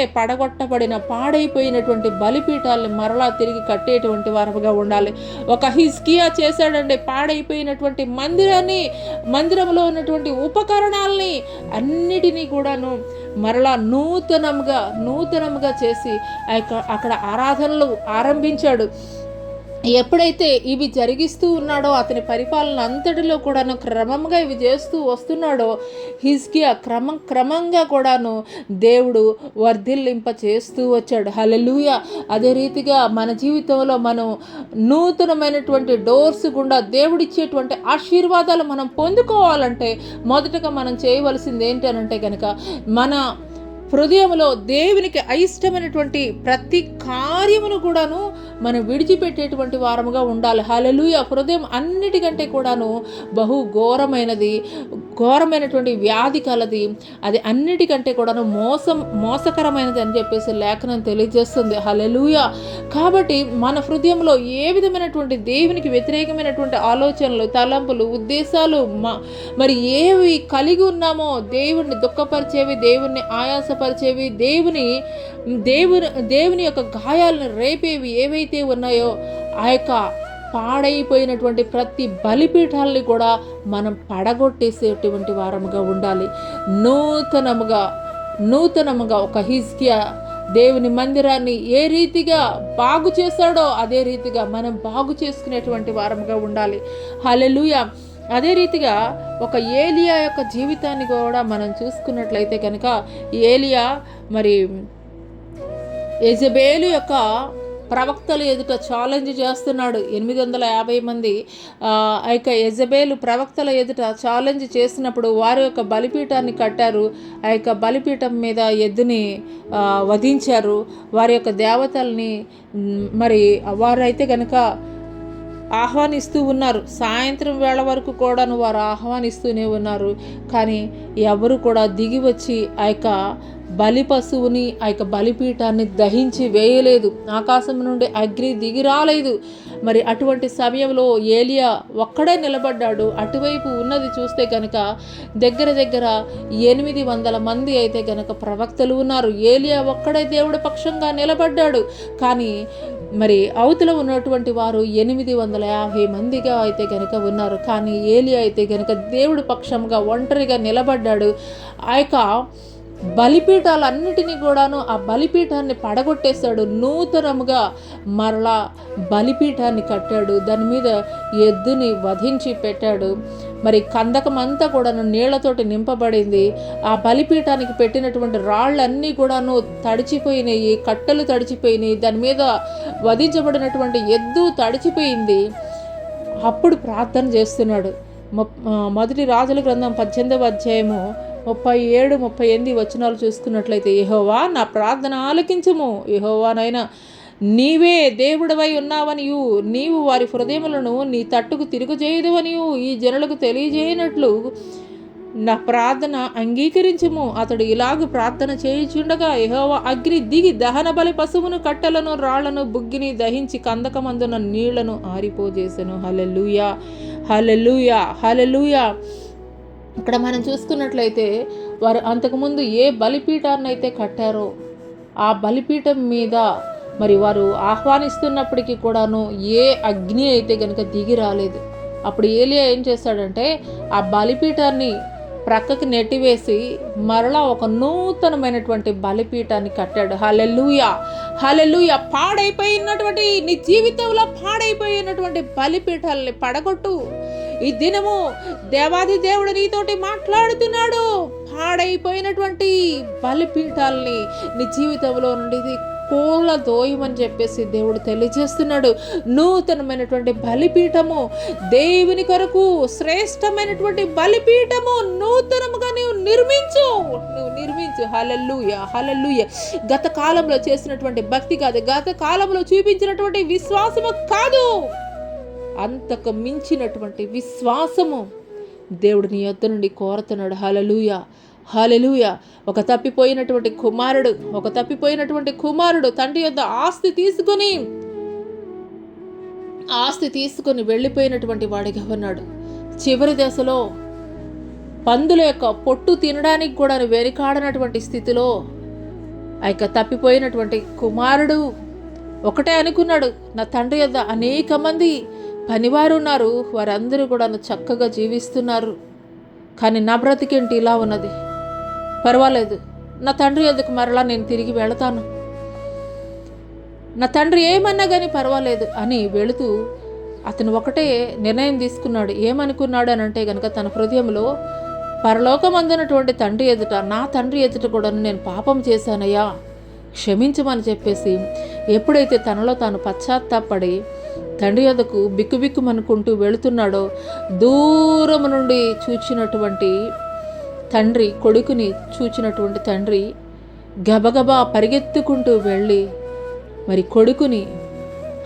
పాడైపోయినటువంటి బలిపీఠాలని మరలా తిరిగి కట్టేటువంటి వారంగా ఉండాలి. ఒక హిజ్కియా చేశాడండి. పాడైపోయినటువంటి మందిరంలో ఉన్నటువంటి ఉపకరణాలని అన్నిటినీ కూడాను మరలా నూతనంగా చేసి అక్కడ ఆరాధనలు ఆరంభించాడు. ఎప్పుడైతే ఇవి జరిగిస్తూ ఉన్నాడో, అతని పరిపాలన అంతటిలో కూడాను క్రమంగా ఇవి చేస్తూ వస్తున్నాడో హిజ్కియా క్రమంగా కూడాను దేవుడు వర్ధిల్లింప చేస్తూ వచ్చాడు. హల్లెలూయా. అదే రీతిగా మన జీవితంలో మనం నూతనమైనటువంటి డోర్స్ గుండా దేవుడిచ్చేటువంటి ఆశీర్వాదాలు మనం పొందుకోవాలంటే మొదటగా మనం చేయవలసింది ఏంటనంటే కనుక మన హృదయంలో దేవునికి అయిష్టమైనటువంటి ప్రతి కార్యమును కూడాను మనం విడిచిపెట్టేటువంటి వారముగా ఉండాలి. హల్లెలూయా. హృదయం అన్నిటికంటే కూడాను ఘోరమైనటువంటి వ్యాధి కలది. అది అన్నిటికంటే కూడాను మోసకరమైనది అని చెప్పేసి లేఖనం తెలియజేస్తుంది. హల్లెలూయా. కాబట్టి మన హృదయంలో ఏ విధమైనటువంటి దేవునికి వ్యతిరేకమైనటువంటి ఆలోచనలు, తలంపులు, ఉద్దేశాలు మరి ఏవి కలిగి ఉన్నామో, దేవుణ్ణి దుఃఖపరిచేవి, దేవుణ్ణి ఆయాసపరిచేవి, దేవుని యొక్క గాయాలను రేపేవి ఏవైతే ఉన్నాయో, ఆ యొక్క పాడైపోయినటువంటి ప్రతి బలిపీఠాలని కూడా మనం పడగొట్టేసేటువంటి వారముగా ఉండాలి. నూతనముగా ఒక హిజ్కియా దేవుని మందిరాన్ని ఏ రీతిగా బాగు చేశాడో అదే రీతిగా మనం బాగు చేసుకునేటువంటి వారముగా ఉండాలి. హల్లెలూయా. అదే రీతిగా ఒక ఏలియా యొక్క జీవితాన్ని కూడా మనం చూసుకున్నట్లయితే కనుక, ఏలియా మరి యెజబేలు యొక్క ప్రవక్తలు ఎదుట ఛాలెంజ్ చేస్తున్నాడు. 850 మంది ఆ యొక్క యెజబేలు ప్రవక్తల ఎదుట ఛాలెంజ్ చేసినప్పుడు వారి యొక్క బలిపీఠాన్ని కట్టారు. ఆ యొక్క బలిపీఠం మీద ఎద్దుని వధించారు. వారి యొక్క దేవతల్ని మరి వారైతే కనుక ఆహ్వానిస్తూ ఉన్నారు. సాయంత్రం వేళ వరకు కూడాను వారు ఆహ్వానిస్తూనే ఉన్నారు. కానీ ఎవరు కూడా దిగి వచ్చి ఆ యొక్క బలి పశువుని, ఆ యొక్క బలిపీఠాన్ని దహించి వేయలేదు. ఆకాశం నుండి అగ్ని దిగి రాలేదు. మరి అటువంటి సమయంలో ఏలియా ఒక్కడే నిలబడ్డాడు. అటువైపు ఉన్నది చూస్తే కనుక దగ్గర 800 మంది అయితే కనుక ప్రవక్తలు ఉన్నారు. ఏలియా ఒక్కడే దేవుడి పక్షంగా నిలబడ్డాడు. కానీ మరి అవతల ఉన్నటువంటి వారు 850 మందిగా అయితే కనుక ఉన్నారు. కానీ ఏలియా అయితే కనుక దేవుడి పక్షంగా ఒంటరిగా నిలబడ్డాడు. ఆ యొక్క బలిపీఠాలన్నిటినీ కూడాను ఆ బలిపీఠాన్ని పడగొట్టేశాడు. నూతనముగా మరలా బలిపీఠాన్ని కట్టాడు. దాని మీద ఎద్దుని వధించి పెట్టాడు. మరి కందకమంతా కూడాను నీళ్లతోటి నింపబడింది. ఆ బలిపీఠానికి పెట్టినటువంటి రాళ్ళన్నీ కూడాను తడిచిపోయినాయి, కట్టెలు తడిచిపోయినాయి, దాని మీద వధించబడినటువంటి ఎద్దు తడిచిపోయింది. అప్పుడు ప్రార్థన చేస్తున్నాడు. మొదటి రాజుల గ్రంథం 18వ అధ్యాయము 37, 38 వచనాలు చూసుకున్నట్లయితే, యెహోవా నా ప్రార్థన ఆలకించుము, యెహోవానైనా నీవే దేవుడవై ఉన్నావనియు, నీవు వారి హృదయములను నీ తట్టుకు తిరుగుజేయదువనియు ఈ జనులకు తెలియజేయనట్లు నా ప్రార్థన అంగీకరించుము. అతడు ఇలాగ ప్రార్థన చేయుచుండగా యెహోవా అగ్ని దిగి దహన బలి పశువును, కట్టెలను, రాళ్లను, బుగ్గిని దహించి కందకమందున నీళ్లను ఆరిపోజేసెను. హల్లెలూయా, హల్లెలూయా, హల్లెలూయా. ఇక్కడ మనం చూసుకున్నట్లయితే వారు అంతకుముందు ఏ బలిపీఠాన్ని అయితే కట్టారో ఆ బలిపీఠం మీద మరి వారు ఆహ్వానిస్తున్నప్పటికీ కూడాను ఏ అగ్ని అయితే కనుక దిగి రాలేదు. అప్పుడు ఏలియా ఏం చేశాడంటే ఆ బలిపీఠాన్ని ప్రక్కకి నెట్టివేసి మరలా ఒక నూతనమైనటువంటి బలిపీఠాన్ని కట్టాడు. హల్లెలూయా, హల్లెలూయా. పాడైపోయినటువంటి నీ జీవితంలో పాడైపోయినటువంటి బలిపీఠాలని పడగొట్టు. ఈ దినము దేవాది దేవుడు నీతోటి మాట్లాడుతున్నాడు. పాడైపోయినటువంటి బలిపీఠాలని నీ జీవితంలో నుండి కోళ్ళ దోయమని చెప్పేసి దేవుడు తెలియజేస్తున్నాడు. నూతనమైనటువంటి బలిపీఠము, దేవుని కొరకు శ్రేష్టమైనటువంటి బలిపీఠము నూతనముగా నువ్వు నిర్మించు. హల్లెలూయా, హల్లెలూయా. గత కాలంలో చేసినటువంటి భక్తి కాదు, గత కాలంలో చూపించినటువంటి విశ్వాసము కాదు, అంతకు మించినటువంటి విశ్వాసము దేవుడు నీ యొద్ద నుండి కోరుతున్నాడు. హల్లెలూయా, హల్లెలూయా. ఒక తప్పిపోయినటువంటి కుమారుడు తండ్రి యొద్ద ఆస్తి తీసుకొని వెళ్ళిపోయినటువంటి వాడిగా ఉన్నాడు. చివరి దశలో పందుల యొక్క పొట్టు తినడానికి కూడా వెనుకాడనటువంటి స్థితిలో ఆ యొక్క తప్పిపోయినటువంటి కుమారుడు ఒకటే అనుకున్నాడు, నా తండ్రి యొద్ద అనేక మంది పనివారు ఉన్నారు, వారందరూ కూడా చక్కగా జీవిస్తున్నారు, కానీ నా బ్రతికేంటి ఇలా ఉన్నది, పర్వాలేదు, నా తండ్రి యొద్దకు మరలా నేను తిరిగి వెళతాను, నా తండ్రి ఏమన్నా కానీ పర్వాలేదు అని వెళుతూ అతను ఒకటే నిర్ణయం తీసుకున్నాడు. ఏమనుకున్నాడు అని అంటే కనుక తన హృదయంలో పరలోకమందున్నటువంటి తండ్రి ఎదుట, నా తండ్రి ఎదుట కూడా నేను పాపం చేశానయ్యా, క్షమించమని చెప్పేసి ఎప్పుడైతే తనలో తాను పశ్చాత్తాపడి తండ్రి యొద్దకు బిక్కుబిక్కుమనుకుంటూ వెళుతున్నాడో, దూరం నుండి చూచినటువంటి తండ్రి, కొడుకుని చూచినటువంటి తండ్రి గబగబా పరిగెత్తుకుంటూ వెళ్ళి మరి కొడుకుని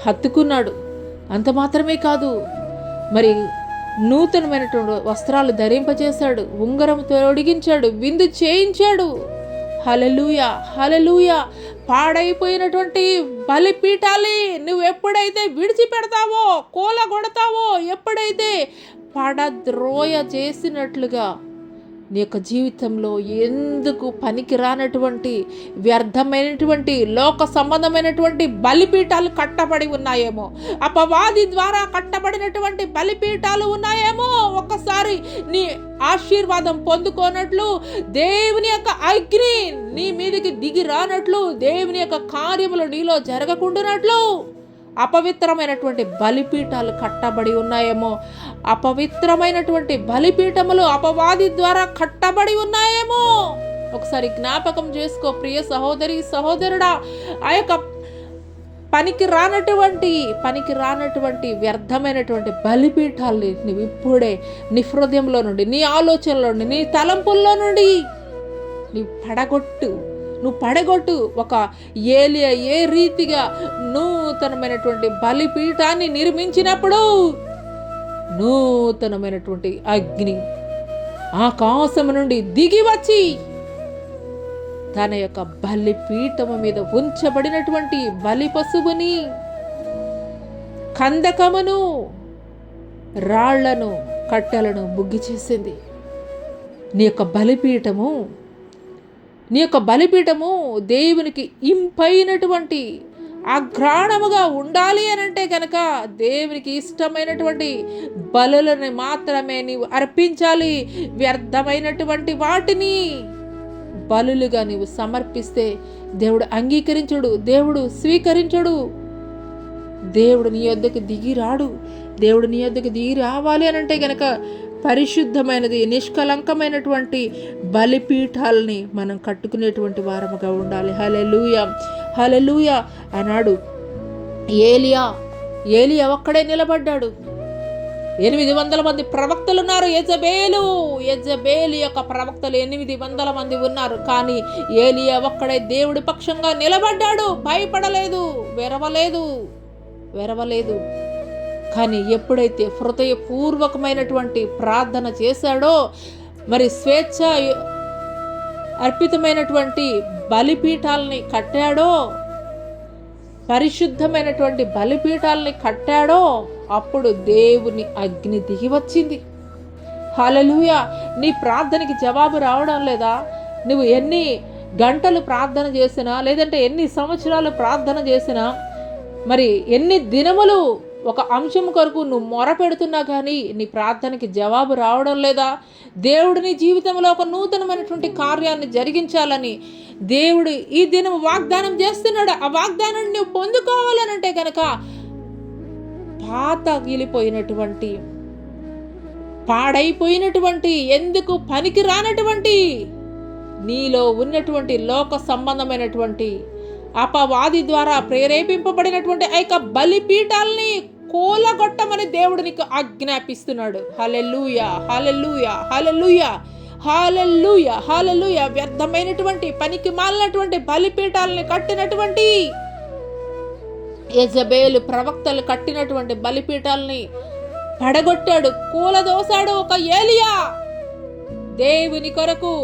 హత్తుకున్నాడు. అంత మాత్రమే కాదు, మరి నూతనమైనటువంటి వస్త్రాలు ధరింపచేశాడు, ఉంగరం తొడిగించాడు, విందు చేయించాడు. హల్లెలూయా, హల్లెలూయా. పాడైపోయినటువంటి బలిపీఠాలి నువ్వు ఎప్పుడైతే విడిచిపెడతావో, కూలగొడతావో, ఎప్పుడైతే పడద్రోయ చేసినట్లుగా నీ యొక్క జీవితంలో ఎందుకు పనికి రానటువంటి వ్యర్థమైనటువంటి లోక సంబంధమైనటువంటి బలిపీఠాలు కట్టబడి ఉన్నాయేమో, అపవాది ద్వారా కట్టబడినటువంటి బలిపీఠాలు ఉన్నాయేమో, ఒక్కసారి నీ ఆశీర్వాదం పొందుకోనట్లు, దేవుని యొక్క అగ్ని నీ మీదకి దిగి రానట్లు, దేవుని యొక్క కార్యములు నీలో జరగకుండానట్లు అపవిత్రమైనటువంటి బలిపీఠాలు కట్టబడి ఉన్నాయేమో, అపవిత్రమైనటువంటి బలిపీఠములు అపవాది ద్వారా కట్టబడి ఉన్నాయేమో. ఒకసారి జ్ఞాపకం చేసుకో ప్రియ సహోదరి సహోదరుడా. ఆ యొక్క పనికి రానటువంటి వ్యర్థమైనటువంటి బలిపీఠాలని నువ్వు ఇప్పుడే నీ హృదయంలో నుండి, నీ ఆలోచనలో నుండి, నీ తలంపుల్లో నుండి నువ్వు పడగొట్టు. ఒక ఏలియా ఏ రీతిగా నూతనమైనటువంటి బలిపీఠాన్ని నిర్మించినప్పుడు నూతనమైనటువంటి అగ్ని ఆకాశము నుండి దిగి వచ్చి తన యొక్క బలిపీఠము మీద ఉంచబడినటువంటి బలి పశువుని, కందకమును, రాళ్లను, కట్టెలను బుగ్గి చేసింది. నీ యొక్క బలిపీఠము దేవునికి ఇంపైనటువంటి అఘ్రాణముగా ఉండాలి అని అంటే కనుక దేవునికి ఇష్టమైనటువంటి బలులను మాత్రమే నీవు అర్పించాలి. వ్యర్థమైనటువంటి వాటిని బలులుగా నీవు సమర్పిస్తే దేవుడు అంగీకరించడు, దేవుడు స్వీకరించడు. దేవుడు నీ యొద్దకు దిగి రాడు. దేవుడు నీ యొద్దకు దిగి రావాలి అని అంటే కనుక పరిశుద్ధమైనది, నిష్కలంకమైనటువంటి బలిపీఠాలని మనం కట్టుకునేటువంటి వారముగా ఉండాలి. హల్లెలూయా, హల్లెలూయా. అన్నాడు ఏలియా ఒక్కడే నిలబడ్డాడు. 800 మంది ప్రవక్తలు ఉన్నారు. యెజబేలు యొక్క ప్రవక్తలు 800 మంది ఉన్నారు. కానీ ఏలియా ఒక్కడే దేవుడి పక్షంగా నిలబడ్డాడు. భయపడలేదు, వెరవలేదు. కానీ ఎప్పుడైతే హృదయపూర్వకమైనటువంటి ప్రార్థన చేశాడో, మరి స్వేచ్ఛ అర్పితమైనటువంటి బలిపీఠాలని కట్టాడో, పరిశుద్ధమైనటువంటి బలిపీఠాలని కట్టాడో, అప్పుడు దేవుని అగ్ని దిగి వచ్చింది. హల్లెలూయా. నీ ప్రార్థనకి జవాబు రావడం లేదా? నువ్వు ఎన్ని గంటలు ప్రార్థన చేసినా, లేదంటే ఎన్ని సంవత్సరాలు ప్రార్థన చేసినా, మరి ఎన్ని దినములు ఒక అంశం కొరకు నువ్వు మొర పెడుతున్నా కానీ నీ ప్రార్థనకి జవాబు రావడం లేదా? దేవుడు నీ జీవితంలో ఒక నూతనమైనటువంటి కార్యాన్ని జరిగించాలని దేవుడు ఈ దినం వాగ్దానం చేస్తున్నాడు. ఆ వాగ్దానాన్ని నువ్వు పొందుకోవాలనంటే కనుక పాతగిలిపోయినటువంటి, పాడైపోయినటువంటి, ఎందుకు పనికి రానటువంటి నీలో ఉన్నటువంటి లోక సంబంధమైనటువంటి అపవాది ద్వారా ప్రేరేపింపబడినటువంటి ఆ యొక్క బలిపీఠాలని కూలగొట్టమని దేవుడు నీకు ఆజ్ఞాపిస్తున్నాడు. హల్లెలూయా, హల్లెలూయా, హల్లెలూయా, హల్లెలూయా, హల్లెలూయా. వ్యర్థమైనటువంటి పనికి మాలినటువంటి బలిపీఠాలని కట్టినటువంటి యెజబేలు ప్రవక్తలు కట్టినటువంటి బలిపీఠాలని పడగొట్టాడు, కూలదోశాడు. ఒక ఏలియా దేవుని కొరకు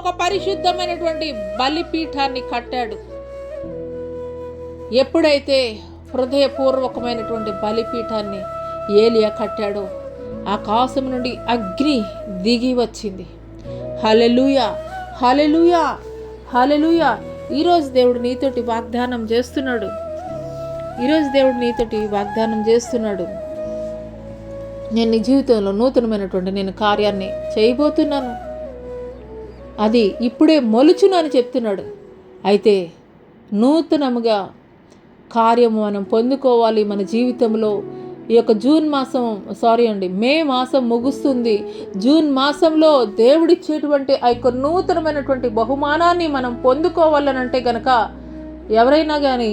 ఒక పరిశుద్ధమైనటువంటి బలిపీఠాన్ని కట్టాడు. ఎప్పుడైతే హృదయపూర్వకమైనటువంటి బలిపీఠాన్ని ఏలియా కట్టాడో, ఆకాశం నుండి అగ్ని దిగి వచ్చింది. హల్లెలూయా, హల్లెలూయా, హల్లెలూయా. ఈరోజు దేవుడు నీతోటి వాగ్దానం చేస్తున్నాడు. నేను నీ జీవితంలో నూతనమైనటువంటి నేను కార్యాన్ని చేయబోతున్నాను, అది ఇప్పుడే మొలుచును అని చెప్తున్నాడు. అయితే నూతనముగా కార్యము మనం పొందుకోవాలి మన జీవితంలో. ఈ యొక్క మే మాసం ముగుస్తుంది. జూన్ మాసంలో దేవుడిచ్చేటువంటి ఆ యొక్క నూతనమైనటువంటి బహుమానాన్ని మనం పొందుకోవాలనంటే కనుక, ఎవరైనా కానీ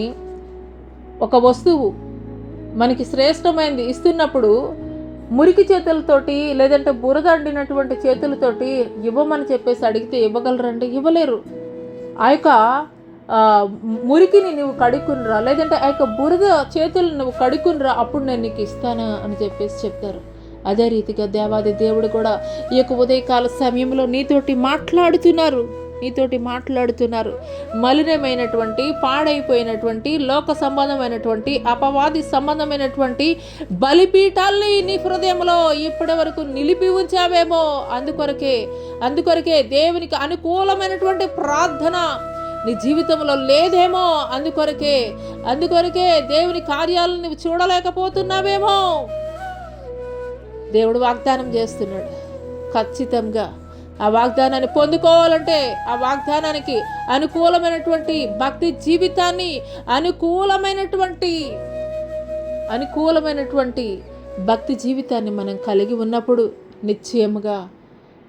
ఒక వస్తువు మనకి శ్రేష్టమైనది ఇస్తున్నప్పుడు మురికి చేతులతోటి, లేదంటే బురదండినటువంటి చేతులతోటి ఇవ్వమని చెప్పేసి అడిగితే ఇవ్వగలరండి? ఇవ్వలేరు. ఆ యొక్క మురికిని నువ్వు కడుక్కునిరా, లేదంటే ఆ యొక్క బురద చేతులు నువ్వు కడుక్కునిరా, అప్పుడు నేను నీకు ఇస్తాను అని చెప్పేసి చెప్తారు. అదే రీతిగా దేవాది దేవుడు కూడా ఈ యొక్క ఉదయకాల సమయంలో నీతోటి మాట్లాడుతున్నారు. మలినమైనటువంటి, పాడైపోయినటువంటి, లోక సంబంధమైనటువంటి, అపవాది సంబంధమైనటువంటి బలిపీఠాల్ని నీ హృదయంలో ఇప్పటి వరకు నిలిపి ఉంచావేమో. అందుకొరకే దేవునికి అనుకూలమైనటువంటి ప్రార్థన నీ జీవితంలో లేదేమో. అందుకొరకే దేవుని కార్యాలను నువ్వు చూడలేకపోతున్నావేమో. దేవుడు వాగ్దానం చేస్తున్నాడు. ఖచ్చితంగా ఆ వాగ్దానాన్ని పొందుకోవాలంటే, ఆ వాగ్దానానికి అనుకూలమైనటువంటి భక్తి జీవితాన్ని, అనుకూలమైనటువంటి భక్తి జీవితాన్ని మనం కలిగి ఉన్నప్పుడు నిశ్చయముగా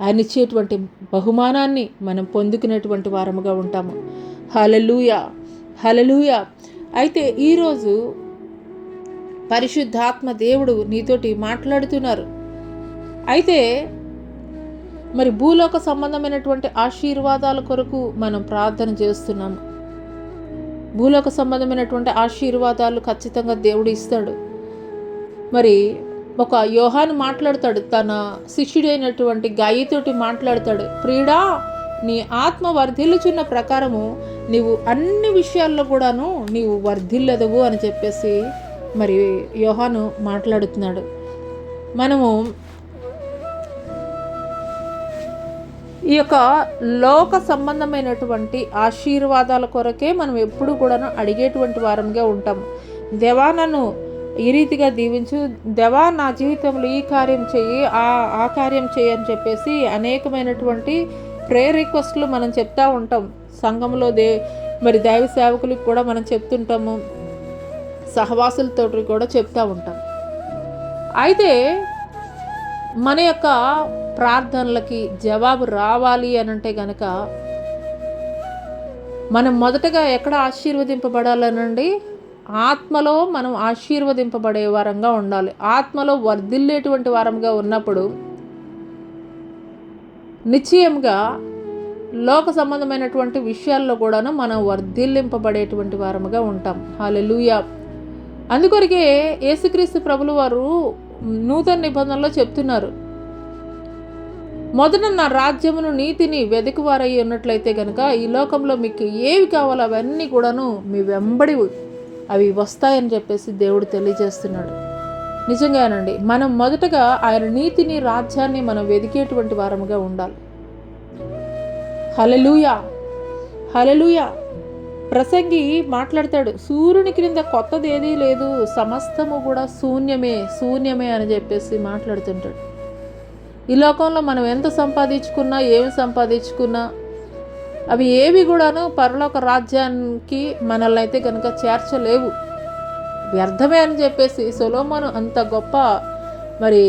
ఆయన ఇచ్చేటువంటి బహుమానాన్ని మనం పొందుకునేటువంటి వారముగా ఉంటాము. హల్లెలూయా, హల్లెలూయా. అయితే ఈరోజు పరిశుద్ధాత్మ దేవుడు నీతోటి మాట్లాడుతున్నారు. అయితే మరి భూలోక సంబంధమైనటువంటి ఆశీర్వాదాల కొరకు మనం ప్రార్థన చేస్తున్నాము. భూలోక సంబంధమైనటువంటి ఆశీర్వాదాలు ఖచ్చితంగా దేవుడు ఇస్తాడు. మరి ఒక యోహాను మాట్లాడతాడు, తన శిష్యుడైనటువంటి గాయితోటి మాట్లాడతాడు. ప్రియుడా, నీ ఆత్మ వర్ధిల్లుచున్న ప్రకారము నీవు అన్ని విషయాల్లో కూడాను నీవు వర్ధిల్లెదవు అని చెప్పేసి మరి యోహాను మాట్లాడుతున్నాడు. మనము ఈ యొక్క లోక సంబంధమైనటువంటి ఆశీర్వాదాల కొరకే మనం ఎప్పుడు కూడాను అడిగేటువంటి వారంగా ఉంటాము. దేవా, నన్ను ఈ రీతిగా దీవించు, దేవా నా జీవితంలో ఈ కార్యం చెయ్యి, ఆ కార్యం చెయ్యి అని చెప్పేసి అనేకమైనటువంటి ప్రేయర్ రిక్వెస్ట్లు మనం చెప్తా ఉంటాం. సంఘంలో మరి దైవ సేవకులకు కూడా మనం చెప్తుంటాము, సహవాసులతో కూడా చెప్తూ ఉంటాం. అయితే మన యొక్క ప్రార్థనలకి జవాబు రావాలి అని అంటే గనక మనం మొదటగా ఎక్కడ ఆశీర్వదింపబడాలనండి? ఆత్మలో మనం ఆశీర్వదింపబడే వారంగా ఉండాలి. ఆత్మలో వర్ధిల్లేటువంటి వారంగా ఉన్నప్పుడు నిశ్చయంగా లోక సంబంధమైనటువంటి విషయాల్లో కూడాను మనం వర్ధిల్లింపబడేటువంటి వారముగా ఉంటాం. హల్లెలూయా. అందుకొరకే యేసుక్రీస్తు ప్రభులు వారు నూతన నిబంధనలో చెప్తున్నారు, మొదట నా రాజ్యమును నీతిని వెదకువారై ఉన్నట్లయితే కనుక ఈ లోకంలో మీకు ఏవి కావాలో అవన్నీ కూడాను మీ వెంబడి అవి వస్తాయని చెప్పేసి దేవుడు తెలియజేస్తున్నాడు. నిజంగానండి, మనం మొదటగా ఆయన నీతిని, రాజ్యాన్ని మనం వెదికేటువంటి వారముగా ఉండాలి. హల్లెలూయా, హల్లెలూయా. ప్రసంగి మాట్లాడతాడు, సూర్యుని క్రింద కొత్తది ఏదీ లేదు, సమస్తము కూడా శూన్యమే అని చెప్పేసి మాట్లాడుతుంటాడు. ఈ లోకంలో మనం ఎంత సంపాదించుకున్నా, ఏమి సంపాదించుకున్నా అవి ఏవి కూడాను పరలోక రాజ్యానికి మనల్ని అయితే కనుక చేర్చలేవు, వ్యర్థమే అని చెప్పేసి సొలొమోను అంత గొప్ప మరి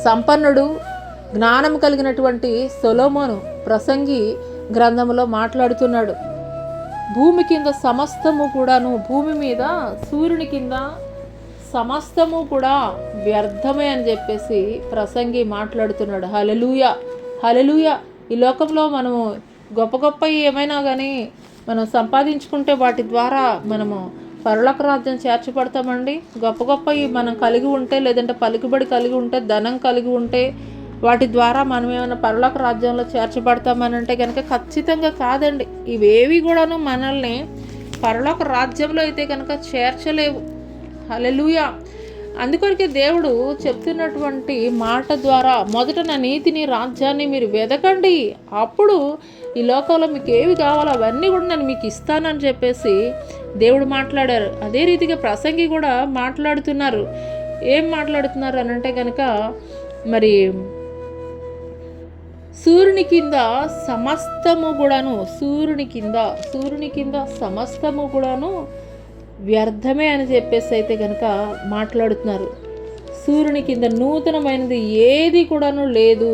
సంపన్నుడు, జ్ఞానం కలిగినటువంటి సొలొమోను ప్రసంగి గ్రంథంలో మాట్లాడుతున్నాడు. భూమి కింద సమస్తము కూడాను, భూమి మీద సూర్యుని కింద సమస్తము కూడా వ్యర్థమే అని చెప్పేసి ప్రసంగి మాట్లాడుతున్నాడు. హల్లెలూయా, హల్లెలూయా. ఈ లోకంలో మనము గొప్ప ఏమైనా కానీ మనం సంపాదించుకుంటే వాటి ద్వారా మనము పరలోక రాజ్యం చేర్చబడతామండి. గొప్పవి మనం కలిగి ఉంటే, లేదంటే పలుకుబడి కలిగి ఉంటే, ధనం కలిగి ఉంటే వాటి ద్వారా మనం ఏమైనా పరలోక రాజ్యంలో చేర్చబడతామని అంటే కనుక ఖచ్చితంగా కాదండి. ఇవేవి కూడాను మనల్ని పరలోక రాజ్యంలో అయితే కనుక చేర్చలేవు. హల్లెలూయా. అందుకొరకే దేవుడు చెప్తున్నటువంటి మాట ద్వారా, మొదట నా నీతిని, రాజ్యాన్ని మీరు వెదకండి, అప్పుడు ఈ లోకంలో మీకు ఏవి కావాలో అవన్నీ కూడా నేను మీకు ఇస్తానని చెప్పేసి దేవుడు మాట్లాడారు. అదే రీతిగా ప్రసంగి కూడా మాట్లాడుతున్నారు. ఏం మాట్లాడుతున్నారు అని అంటే కనుక మరి సూర్యుని కింద సమస్తము కూడాను వ్యర్థమే అని చెప్పేసి అయితే కనుక మాట్లాడుతున్నారు. సూర్యుని కింద నూతనమైనది ఏది కూడాను లేదు,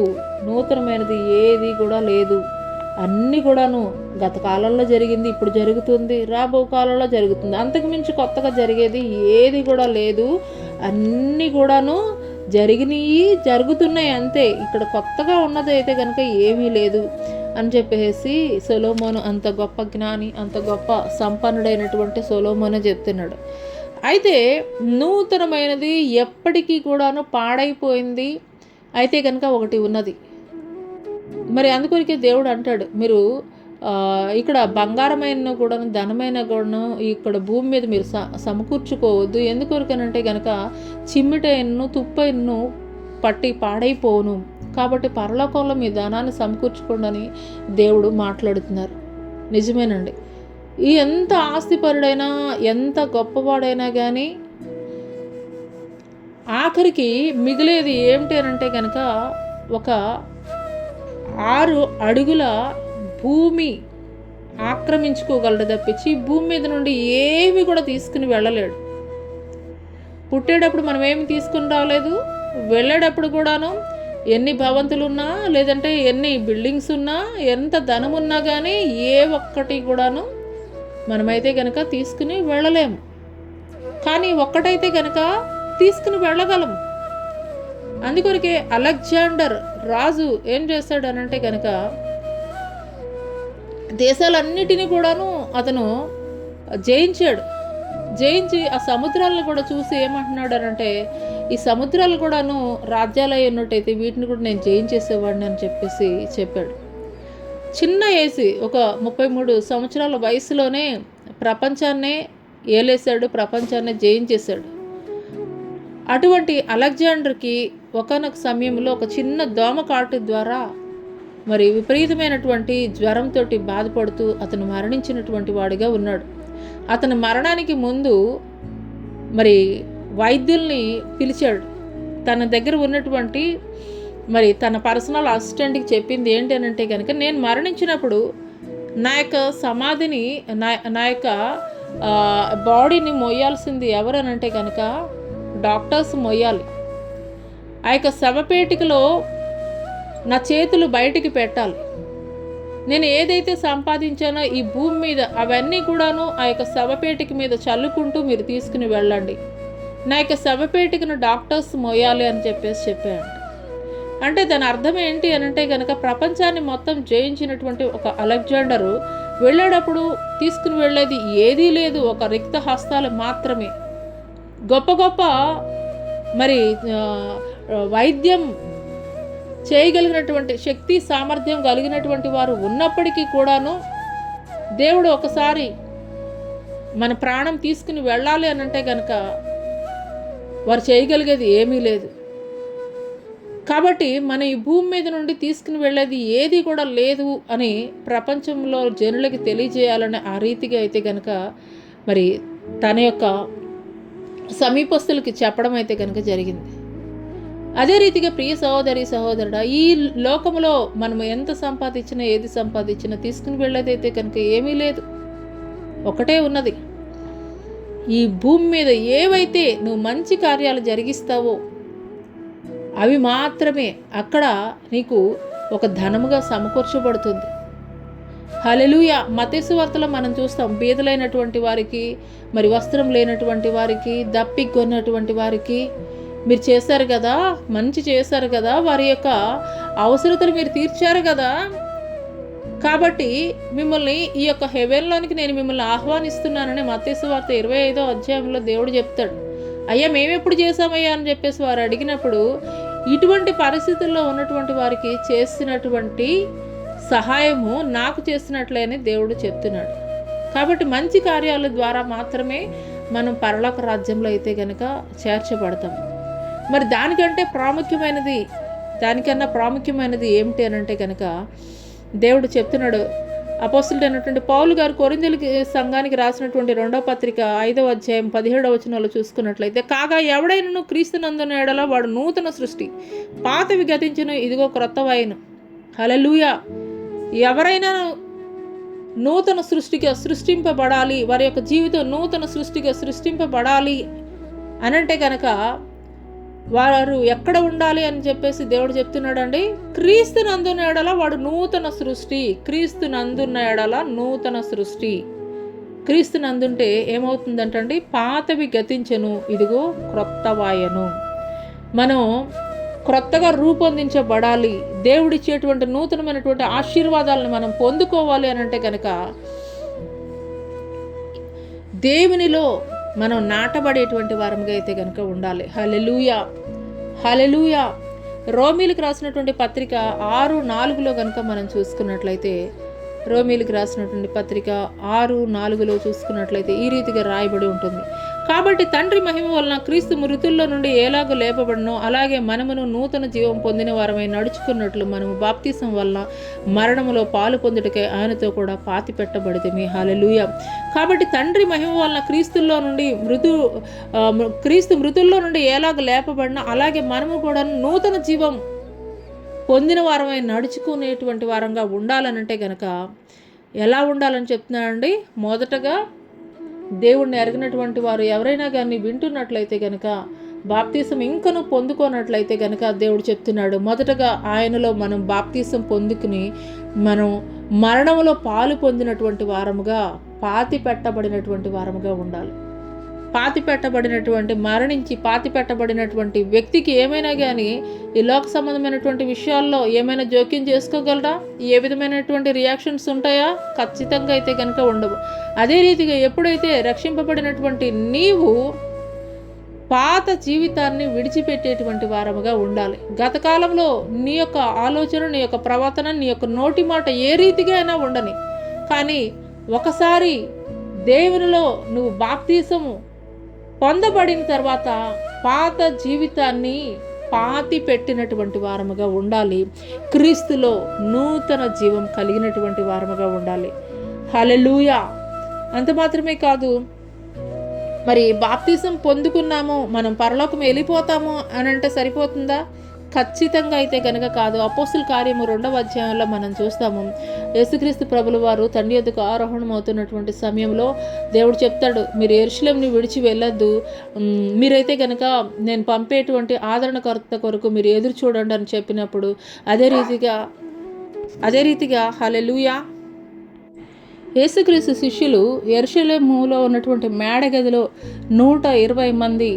అన్నీ కూడాను గత కాలంలో జరిగింది, ఇప్పుడు జరుగుతుంది, రాబో కాలంలో జరుగుతుంది. అంతకుమించి కొత్తగా జరిగేది ఏది కూడా లేదు. అన్నీ కూడాను జరుగుతున్నాయి అంతే. ఇక్కడ కొత్తగా ఉన్నది అయితే కనుక ఏమీ లేదు. అని చెప్పేసి సొలొమోను అంత గొప్ప జ్ఞాని, అంత గొప్ప సంపన్నుడైనటువంటి సొలొమోనే చెప్తున్నాడు. అయితే నూతనమైనది ఎప్పటికీ కూడాను పాడైపోయింది అయితే కనుక ఒకటి ఉన్నది. మరి అందుకొరికే దేవుడు అంటాడు, మీరు ఇక్కడ బంగారమైన కూడాను ధనమైన కూడాను ఇక్కడ భూమి మీద మీరు సమకూర్చుకోవద్దు. ఎందుకొరకనంటే కనుక చిమ్మిటైనను తుప్పైనను పట్టి పాడైపోను. కాబట్టి పరలోకంలో మీ ధనాన్ని సమకూర్చుకోండి అని దేవుడు మాట్లాడుతున్నారు. నిజమేనండి. ఎంత ఆస్తిపరుడైనా, ఎంత గొప్పవాడైనా కానీ ఆఖరికి మిగిలేది ఏమిటి అనంటే కనుక ఒక 6 అడుగుల భూమి ఆక్రమించుకోగలడు తప్పించి భూమి మీద నుండి ఏమి కూడా తీసుకుని వెళ్ళలేడు. పుట్టేటప్పుడు మనం ఏమి తీసుకుని రాలేదు, వెళ్ళేటప్పుడు కూడాను ఎన్ని భవంతులు ఉన్నా, లేదంటే ఎన్ని బిల్డింగ్స్ ఉన్నా, ఎంత ధనం ఉన్నా కానీ ఏ ఒక్కటి కూడాను మనమైతే కనుక తీసుకుని వెళ్ళలేము. కానీ ఒక్కటైతే కనుక తీసుకుని వెళ్ళగలము. అందుకొరకే అలెగ్జాండర్ రాజు ఏం చేస్తాడు అనంటే కనుక దేశాలన్నిటినీ కూడాను అతను జయించి ఆ సముద్రాలను కూడా చూసి ఏమంటున్నాడు అనంటే, ఈ సముద్రాలు కూడాను రాజ్యాలై ఉన్నట్టయితే వీటిని కూడా నేను జయించేసేవాడిని అని చెప్పేసి చెప్పాడు. చిన్న ఏసి ఒక 33 సంవత్సరాల వయసులోనే ప్రపంచాన్నే ఏలేశాడు, ప్రపంచాన్నే జయించేశాడు. అటువంటి అలెగ్జాండర్కి ఒకానొక సమయంలో ఒక చిన్న దోమకాటు ద్వారా మరి విపరీతమైనటువంటి జ్వరంతో బాధపడుతూ అతను మరణించినటువంటి వాడిగా ఉన్నాడు. అతని మరణానికి ముందు మరి వైద్యుల్ని పిలిచాడు. తన దగ్గర ఉన్నటువంటి మరి తన పర్సనల్ అసిస్టెంట్కి చెప్పింది ఏంటి అని అంటే కనుక, నేను మరణించినప్పుడు నా యొక్క సమాధిని నా యొక్క బాడీని మొయ్యాల్సింది ఎవరనంటే కనుక డాక్టర్స్ మొయ్యాలి. ఆ యొక్క శవపేటికలో నా చేతులు బయటికి పెట్టాలి. నేను ఏదైతే సంపాదించానో ఈ భూమి మీద అవన్నీ కూడాను ఆ యొక్క శవపేటిక మీద చల్లుకుంటూ మీరు తీసుకుని వెళ్ళండి. నా యొక్క శవపేటికను డాక్టర్స్ మోయాలి అని చెప్పేసి చెప్పాడు. అంటే దాని అర్థం ఏంటి అనంటే కనుక ప్రపంచాన్ని మొత్తం జయించినటువంటి ఒక అలెగ్జాండరు వెళ్ళేటప్పుడు తీసుకుని వెళ్ళేది ఏదీ లేదు, ఒక రిక్త హస్తాలు మాత్రమే. గొప్ప గొప్ప మరి వైద్యం చేయగలిగినటువంటి శక్తి సామర్థ్యం కలిగినటువంటి వారు ఉన్నప్పటికీ కూడాను దేవుడు ఒకసారి మన ప్రాణం తీసుకుని వెళ్ళాలి అనంటే కనుక వారు చేయగలిగేది ఏమీ లేదు. కాబట్టి మన ఈ భూమి మీద నుండి తీసుకుని వెళ్ళేది ఏది కూడా లేదు అని ప్రపంచంలో జనులకి తెలియజేయాలని ఆ రీతిగా అయితే కనుక మరి తన యొక్క సమీపస్తులకి చెప్పడం అయితే కనుక జరిగింది. అదే రీతిగా ప్రియ సహోదరి సహోదరుడా, ఈ లోకంలో మనం ఎంత సంపాదించినా ఏది సంపాదించినా తీసుకుని వెళ్ళేదైతే కనుక ఏమీ లేదు. ఒకటే ఉన్నది, ఈ భూమి మీద ఏవైతే నువ్వు మంచి కార్యాలు జరిగిస్తావో అవి మాత్రమే అక్కడ నీకు ఒక ధనముగా సమకూర్చబడుతుంది. హల్లెలూయా. మత్తయి సువార్తలో మనం చూస్తాం, బీదలైనటువంటి వారికి, మరి వస్త్రం లేనటువంటి వారికి, దప్పికొన్నటువంటి వారికి మీరు చేశారు కదా, మంచి చేశారు కదా, వారి యొక్క అవసరతలు మీరు తీర్చారు కదా, కాబట్టి మిమ్మల్ని ఈ యొక్క హెవెన్లోనికి నేను మిమ్మల్ని ఆహ్వానిస్తున్నానని మత్తయి సువార్త 25వ అధ్యాయంలో దేవుడు చెప్తాడు. అయ్యా మేమెప్పుడు చేశామయ్యా అని చెప్పేసి వారు అడిగినప్పుడు ఇటువంటి పరిస్థితుల్లో ఉన్నటువంటి వారికి చేసినటువంటి సహాయము నాకు చేసినట్లే అని దేవుడు చెప్తున్నాడు. కాబట్టి మంచి కార్యాల ద్వారా మాత్రమే మనం పరలోక రాజ్యంలో అయితే కనుక చేర్చబడతాం. మరి దానికన్నా ప్రాముఖ్యమైనది ఏమిటి అని అంటే కనుక దేవుడు చెప్తున్నాడు. అపోస్తలుడు అయినటువంటి పౌలు గారు కొరింథీయుల సంఘానికి రాసినటువంటి 2వ పత్రిక 5వ అధ్యాయం 17వ వచనంలో చూసుకున్నట్లయితే, కాగా ఎవడైనను క్రీస్తునందున్న ఎడల వాడు నూతన సృష్టి, పాతవి గతించును, ఇదిగో క్రొత్తవైను. హల్లెలూయా. ఎవరైనా నూతన సృష్టిగా సృష్టింపబడాలి, వారి యొక్క జీవితం నూతన సృష్టిగా సృష్టింపబడాలి అనంటే కనుక వారు ఎక్కడ ఉండాలి అని చెప్పేసి దేవుడు చెప్తున్నాడండి. క్రీస్తు నందున్న ఎడల వాడు నూతన సృష్టి. క్రీస్తు నందున్న ఎడల నూతన సృష్టి. క్రీస్తు నందుంటే ఏమవుతుందంటండి, పాతవి గతించెను, ఇదిగో క్రొత్తవాయను. మనం క్రొత్తగా రూపొందించబడాలి, దేవుడిచ్చేటువంటి నూతనమైనటువంటి ఆశీర్వాదాలను మనం పొందుకోవాలి అని అంటే కనుక దేవునిలో మనం నాటబడేటువంటి వారంగా అయితే కనుక ఉండాలి. హల్లెలూయా, హల్లెలూయా. రోమీలకు రాసినటువంటి పత్రిక 6:4 కనుక మనం చూసుకున్నట్లయితే, రోమీలకు రాసినటువంటి పత్రిక 6:4 చూసుకున్నట్లయితే ఈ రీతిగా రాయబడి ఉంటుంది. కాబట్టి తండ్రి మహిమ వలన క్రీస్తు మృతుల్లో నుండి ఎలాగో లేపబడినో అలాగే మనమును నూతన జీవం పొందిన వారమై నడుచుకున్నట్లు మనము బాప్తిసం వలన మరణములో పాలు పొందుటకే ఆయనతో కూడా పాతి పెట్టబడితిమి. హల్లెలూయా. కాబట్టి తండ్రి మహిమ వలన క్రీస్తు మృతుల్లో నుండి ఎలాగ లేపబడినా అలాగే మనము కూడా నూతన జీవం పొందిన వారమై నడుచుకునేటువంటి వారంగా ఉండాలనంటే కనుక ఎలా ఉండాలని చెప్తున్నానండి. మొదటగా దేవుణ్ణి ఎరగినటువంటి వారు ఎవరైనా కానీ వింటున్నట్లయితే కనుక, బాప్తీసం ఇంకను పొందుకోనట్లయితే కనుక దేవుడు చెప్తున్నాడు, మొదటగా ఆయనలో మనం బాప్తీసం పొందుకుని మనం మరణంలో పాలు పొందినటువంటి వారముగా, పాతి పెట్టబడినటువంటి వారముగా ఉండాలి. మరణించి పాతి పెట్టబడినటువంటి వ్యక్తికి ఏమైనా కానీ ఈ లోక సంబంధమైనటువంటి విషయాల్లో ఏమైనా జోక్యం చేసుకోగలరా? ఏ విధమైనటువంటి రియాక్షన్స్ ఉంటాయా? ఖచ్చితంగా అయితే కనుక ఉండవు. అదే రీతిగా ఎప్పుడైతే రక్షింపబడినటువంటి నీవు పాత జీవితాన్ని విడిచిపెట్టేటువంటి వారముగా ఉండాలి. గత కాలంలో నీ యొక్క ఆలోచన, నీ యొక్క ప్రవర్తన, నీ యొక్క నోటి మాట ఏ రీతిగా అయినా ఉండని, కానీ ఒకసారి దేవునిలో నువ్వు బాప్తీసము పొందబడిన తర్వాత పాత జీవితాన్ని పాతి పెట్టినటువంటి వారముగా ఉండాలి. క్రీస్తులో నూతన జీవం కలిగినటువంటి వారముగా ఉండాలి. హల్లెలూయా. అంత మాత్రమే కాదు, మరి బాప్తిసం పొందుకున్నాము, మనం పరలోకం వెళ్ళిపోతాము అని అంటే సరిపోతుందా? ఖచ్చితంగా అయితే కనుక కాదు. అపోస్తుల కార్యము 2వ అధ్యాయంలో మనం చూస్తాము, యేసుక్రీస్తు ప్రభుల వారు తండ్రి యొద్దకు ఆరోహణం అవుతున్నటువంటి సమయంలో దేవుడు చెప్తాడు, మీరు యెరూషలేముని విడిచి వెళ్ళొద్దు, మీరైతే కనుక నేను పంపేటువంటి ఆదరణకర్త కొరకు మీరు ఎదురు చూడండి అని చెప్పినప్పుడు అదే రీతిగా హల్లెలూయా, యేసుక్రీస్తు శిష్యులు యెరూషలేములో ఉన్నటువంటి మేడగదిలో 120 మంది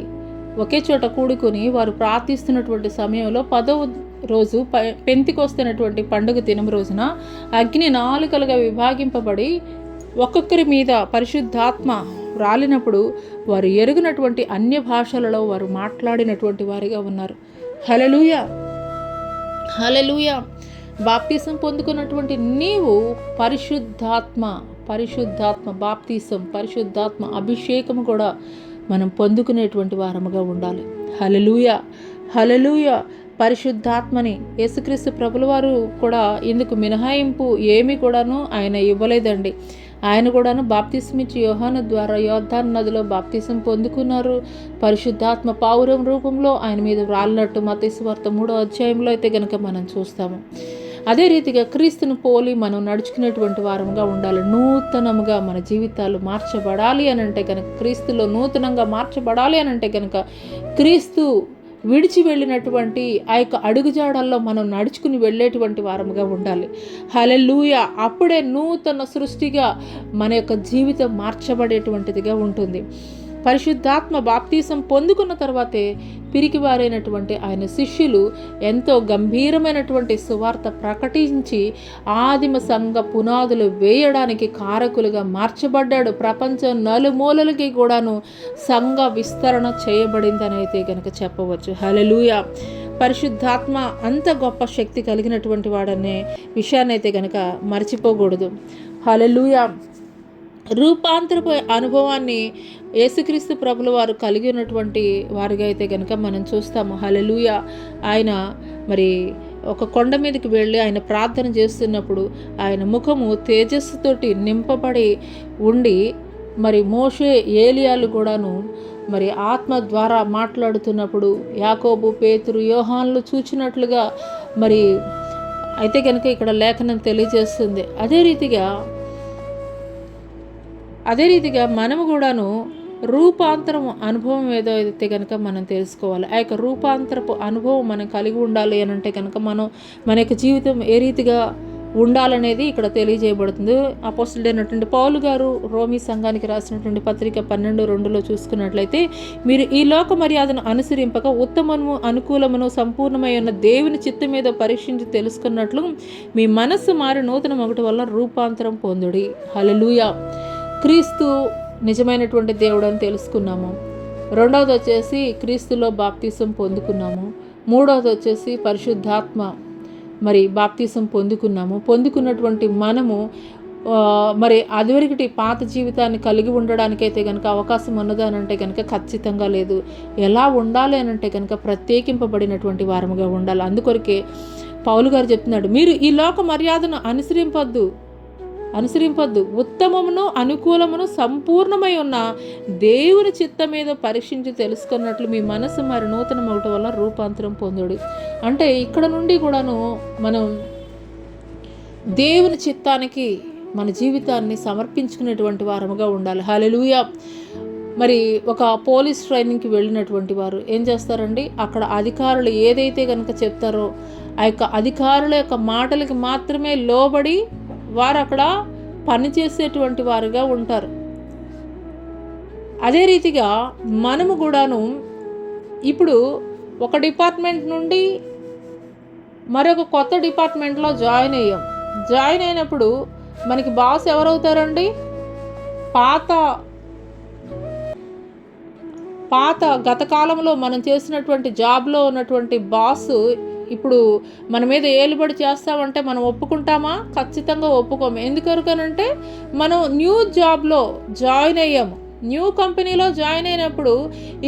ఒకే చోట కూడుకొని వారు ప్రార్థిస్తున్నటువంటి సమయంలో 10వ రోజు పెంతెకొస్తేనటువంటి పండుగ దినం రోజున అగ్ని 4 విభాగింపబడి ఒక్కొక్కరి మీద పరిశుద్ధాత్మ రాలినప్పుడు వారు ఎరుగినటువంటి అన్య భాషలలో వారు మాట్లాడినటువంటి వారిగా ఉన్నారు. హల్లెలూయా, హల్లెలూయా. బాప్తిసం పొందుకున్నటువంటి నీవు పరిశుద్ధాత్మ బాప్తిసం, పరిశుద్ధాత్మ అభిషేకము కూడా మనం పొందుకునేటువంటి వారముగా ఉండాలి. హల్లెలూయా, హల్లెలూయా. పరిశుద్ధాత్మని యేసుక్రీస్తు ప్రభుల వారు కూడా ఇందుకు మినహాయింపు ఏమీ కూడాను ఆయన ఇవ్వలేదండి. ఆయన కూడాను బాప్తిస్మిచ్చి యోహాను ద్వారా యోర్దాను నదిలో బాప్తిసం పొందుకున్నారు. పరిశుద్ధాత్మ పావురం రూపంలో ఆయన మీద రాలినట్టు మత్తయి సువార్త 3వ అధ్యాయంలో అయితే కనుక మనం చూస్తాము. అదే రీతిగా క్రీస్తును పోలి మనం నడుచుకునేటువంటి వారముగా ఉండాలి. నూతనముగా మన జీవితాలు మార్చబడాలి అని అంటే కనుక, క్రీస్తులో నూతనంగా మార్చబడాలి అని అంటే కనుక క్రీస్తు విడిచి వెళ్ళినటువంటి ఆ యొక్క అడుగుజాడల్లో మనం నడుచుకుని వెళ్ళేటువంటి వారముగా ఉండాలి. హల్లెలూయా. అప్పుడే నూతన సృష్టిగా మన యొక్క జీవితం మార్చబడేటువంటిదిగా ఉంటుంది. పరిశుద్ధాత్మ బాప్తీసం పొందుకున్న తర్వాతే పిరికివారైనటువంటి ఆయన శిష్యులు ఎంతో గంభీరమైనటువంటి సువార్త ప్రకటించి ఆదిమ సంఘ పునాదులు వేయడానికి కారకులుగా మార్చబడ్డాడు. ప్రపంచం నలుమూలలకి కూడాను సంఘ విస్తరణ చేయబడిందని అయితే కనుక చెప్పవచ్చు. హల్లెలూయా. పరిశుద్ధాత్మ అంత గొప్ప శక్తి కలిగినటువంటి వాడనే విషయాన్ని అయితే కనుక మర్చిపోకూడదు. హల్లెలూయా. రూపాంతరపు అనుభవాన్ని యేసుక్రీస్తు ప్రభుల వారు కలిగి ఉన్నటువంటి వారిగా అయితే కనుక మనం చూస్తాము. హల్లెలూయా. ఆయన మరి ఒక కొండ మీదకి వెళ్ళి ఆయన ప్రార్థన చేస్తున్నప్పుడు ఆయన ముఖము తేజస్సుతోటి నింపబడి ఉండి, మరి మోషే ఏలియాలు కూడాను మరి ఆత్మ ద్వారా మాట్లాడుతున్నప్పుడు యాకోబు, పేతురు, యోహాన్లు చూచినట్లుగా మరి అయితే కనుక ఇక్కడ లేఖనం తెలియజేస్తుంది. అదే రీతిగా మనము కూడాను రూపాంతరం అనుభవం ఏదో అయితే కనుక మనం తెలుసుకోవాలి. ఆ యొక్క రూపాంతరపు అనుభవం మనం కలిగి ఉండాలి అని అంటే కనుక మన యొక్క జీవితం ఏ రీతిగా ఉండాలనేది ఇక్కడ తెలియజేయబడుతుంది. అపోస్తలుడైనటువంటి పౌలు గారు రోమీ సంఘానికి రాసినటువంటి పత్రిక 12:2 చూసుకున్నట్లయితే, మీరు ఈ లోక మర్యాదను అనుసరింపక ఉత్తమము అనుకూలమును సంపూర్ణమై ఉన్న దేవుని చిత్తం మీద పరీక్షించి తెలుసుకున్నట్లు మీ మనస్సు మారి నూతన మొగటి వల్ల రూపాంతరం పొందుడి. హల్లెలూయా. క్రీస్తు నిజమైనటువంటి దేవుడు అని తెలుసుకున్నాము. రెండవది వచ్చేసి క్రీస్తులో బాప్తీసం పొందుకున్నాము. మూడవది వచ్చేసి పరిశుద్ధాత్మ బాప్తీసం పొందుకున్నటువంటి మనము మరి అదివరకటి పాత జీవితాన్ని కలిగి ఉండడానికైతే కనుక అవకాశం ఉన్నదానంటే కనుక ఖచ్చితంగా లేదు. ఎలా ఉండాలి అని అంటే కనుక ప్రత్యేకింపబడినటువంటి వారముగా ఉండాలి. అందుకొరకే పౌలు గారు చెప్తున్నాడు, మీరు ఈ లోక మర్యాదను అనుసరింపద్దు, ఉత్తమమును అనుకూలమును సంపూర్ణమై ఉన్న దేవుని చిత్తం మీద పరీక్షించి తెలుసుకున్నట్లు మీ మనసు మరి నూతన మొగటి వల్ల రూపాంతరం పొందుడు. అంటే ఇక్కడ నుండి కూడాను మనం దేవుని చిత్తానికి మన జీవితాన్ని సమర్పించుకునేటువంటి వారముగా ఉండాలి. హల్లెలూయా. మరి ఒక పోలీస్ ట్రైనింగ్కి వెళ్ళినటువంటి వారు ఏం చేస్తారండి, అక్కడ అధికారులు ఏదైతే కనుక చెప్తారో ఆ యొక్క అధికారుల యొక్క మాటలకి మాత్రమే లోబడి వారు అక్కడ పనిచేసేటువంటి వారుగా ఉంటారు. అదే రీతిగా మనము కూడాను ఇప్పుడు ఒక డిపార్ట్మెంట్ నుండి మరొక కొత్త డిపార్ట్మెంట్లో జాయిన్ అయినప్పుడు మనకి బాస్ ఎవరవుతారండి? పాత గత కాలంలో మనం చేసినటువంటి జాబ్లో ఉన్నటువంటి బాసు ఇప్పుడు మన మీద ఏలుబడి చేస్తామంటే మనం ఒప్పుకుంటామా? ఖచ్చితంగా ఒప్పుకోము. ఎందుకనంటే మనం న్యూ జాబ్లో జాయిన్ అయ్యాము, న్యూ కంపెనీలో జాయిన్ అయినప్పుడు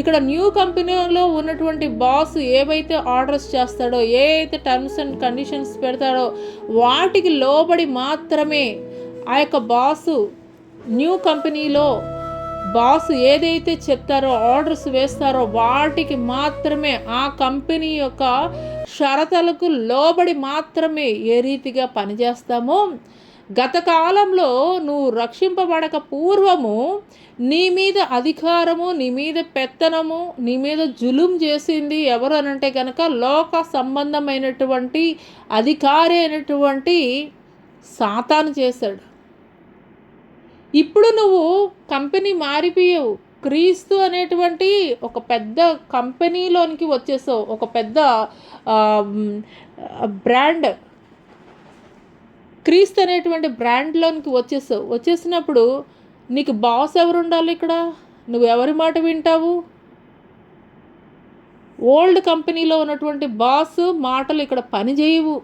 ఇక్కడ న్యూ కంపెనీలో ఉన్నటువంటి బాస్ ఏవైతే ఆర్డర్స్ చేస్తాడో, ఏ అయితే టర్మ్స్ అండ్ కండిషన్స్ పెడతాడో వాటికి లోబడి మాత్రమే ఆ యొక్క బాసు న్యూ కంపెనీలో బాస్ ఏదైతే చెప్తారో ఆర్డర్స్ వేస్తారో వాటికి మాత్రమే ఆ కంపెనీ యొక్క షరతులకు లోబడి మాత్రమే ఏ రీతిగా పనిచేస్తామో, గత కాలంలో నువ్వు రక్షింపబడక పూర్వము నీ మీద అధికారము, నీ మీద పెత్తనము, నీ మీద జులుం చేసింది ఎవరు అనంటే కనుక లోక సంబంధమైనటువంటి అధికారి అయినటువంటి సాతాను చేశాడు. ఇప్పుడు నువ్వు కంపెనీ మారిపోయావు, క్రీస్తు అనేటువంటి ఒక పెద్ద కంపెనీలోనికి వచ్చేసావు, ఒక పెద్ద బ్రాండ్ క్రీస్తు అనేటువంటి బ్రాండ్లోనికి వచ్చేసినప్పుడు నీకు బాస్ ఎవరు ఉండాలి? ఇక్కడ నువ్వు ఎవరి మాట వింటావు? ఓల్డ్ కంపెనీలో ఉన్నటువంటి బాస్ మాటలు ఇక్కడ పనిచేయవు.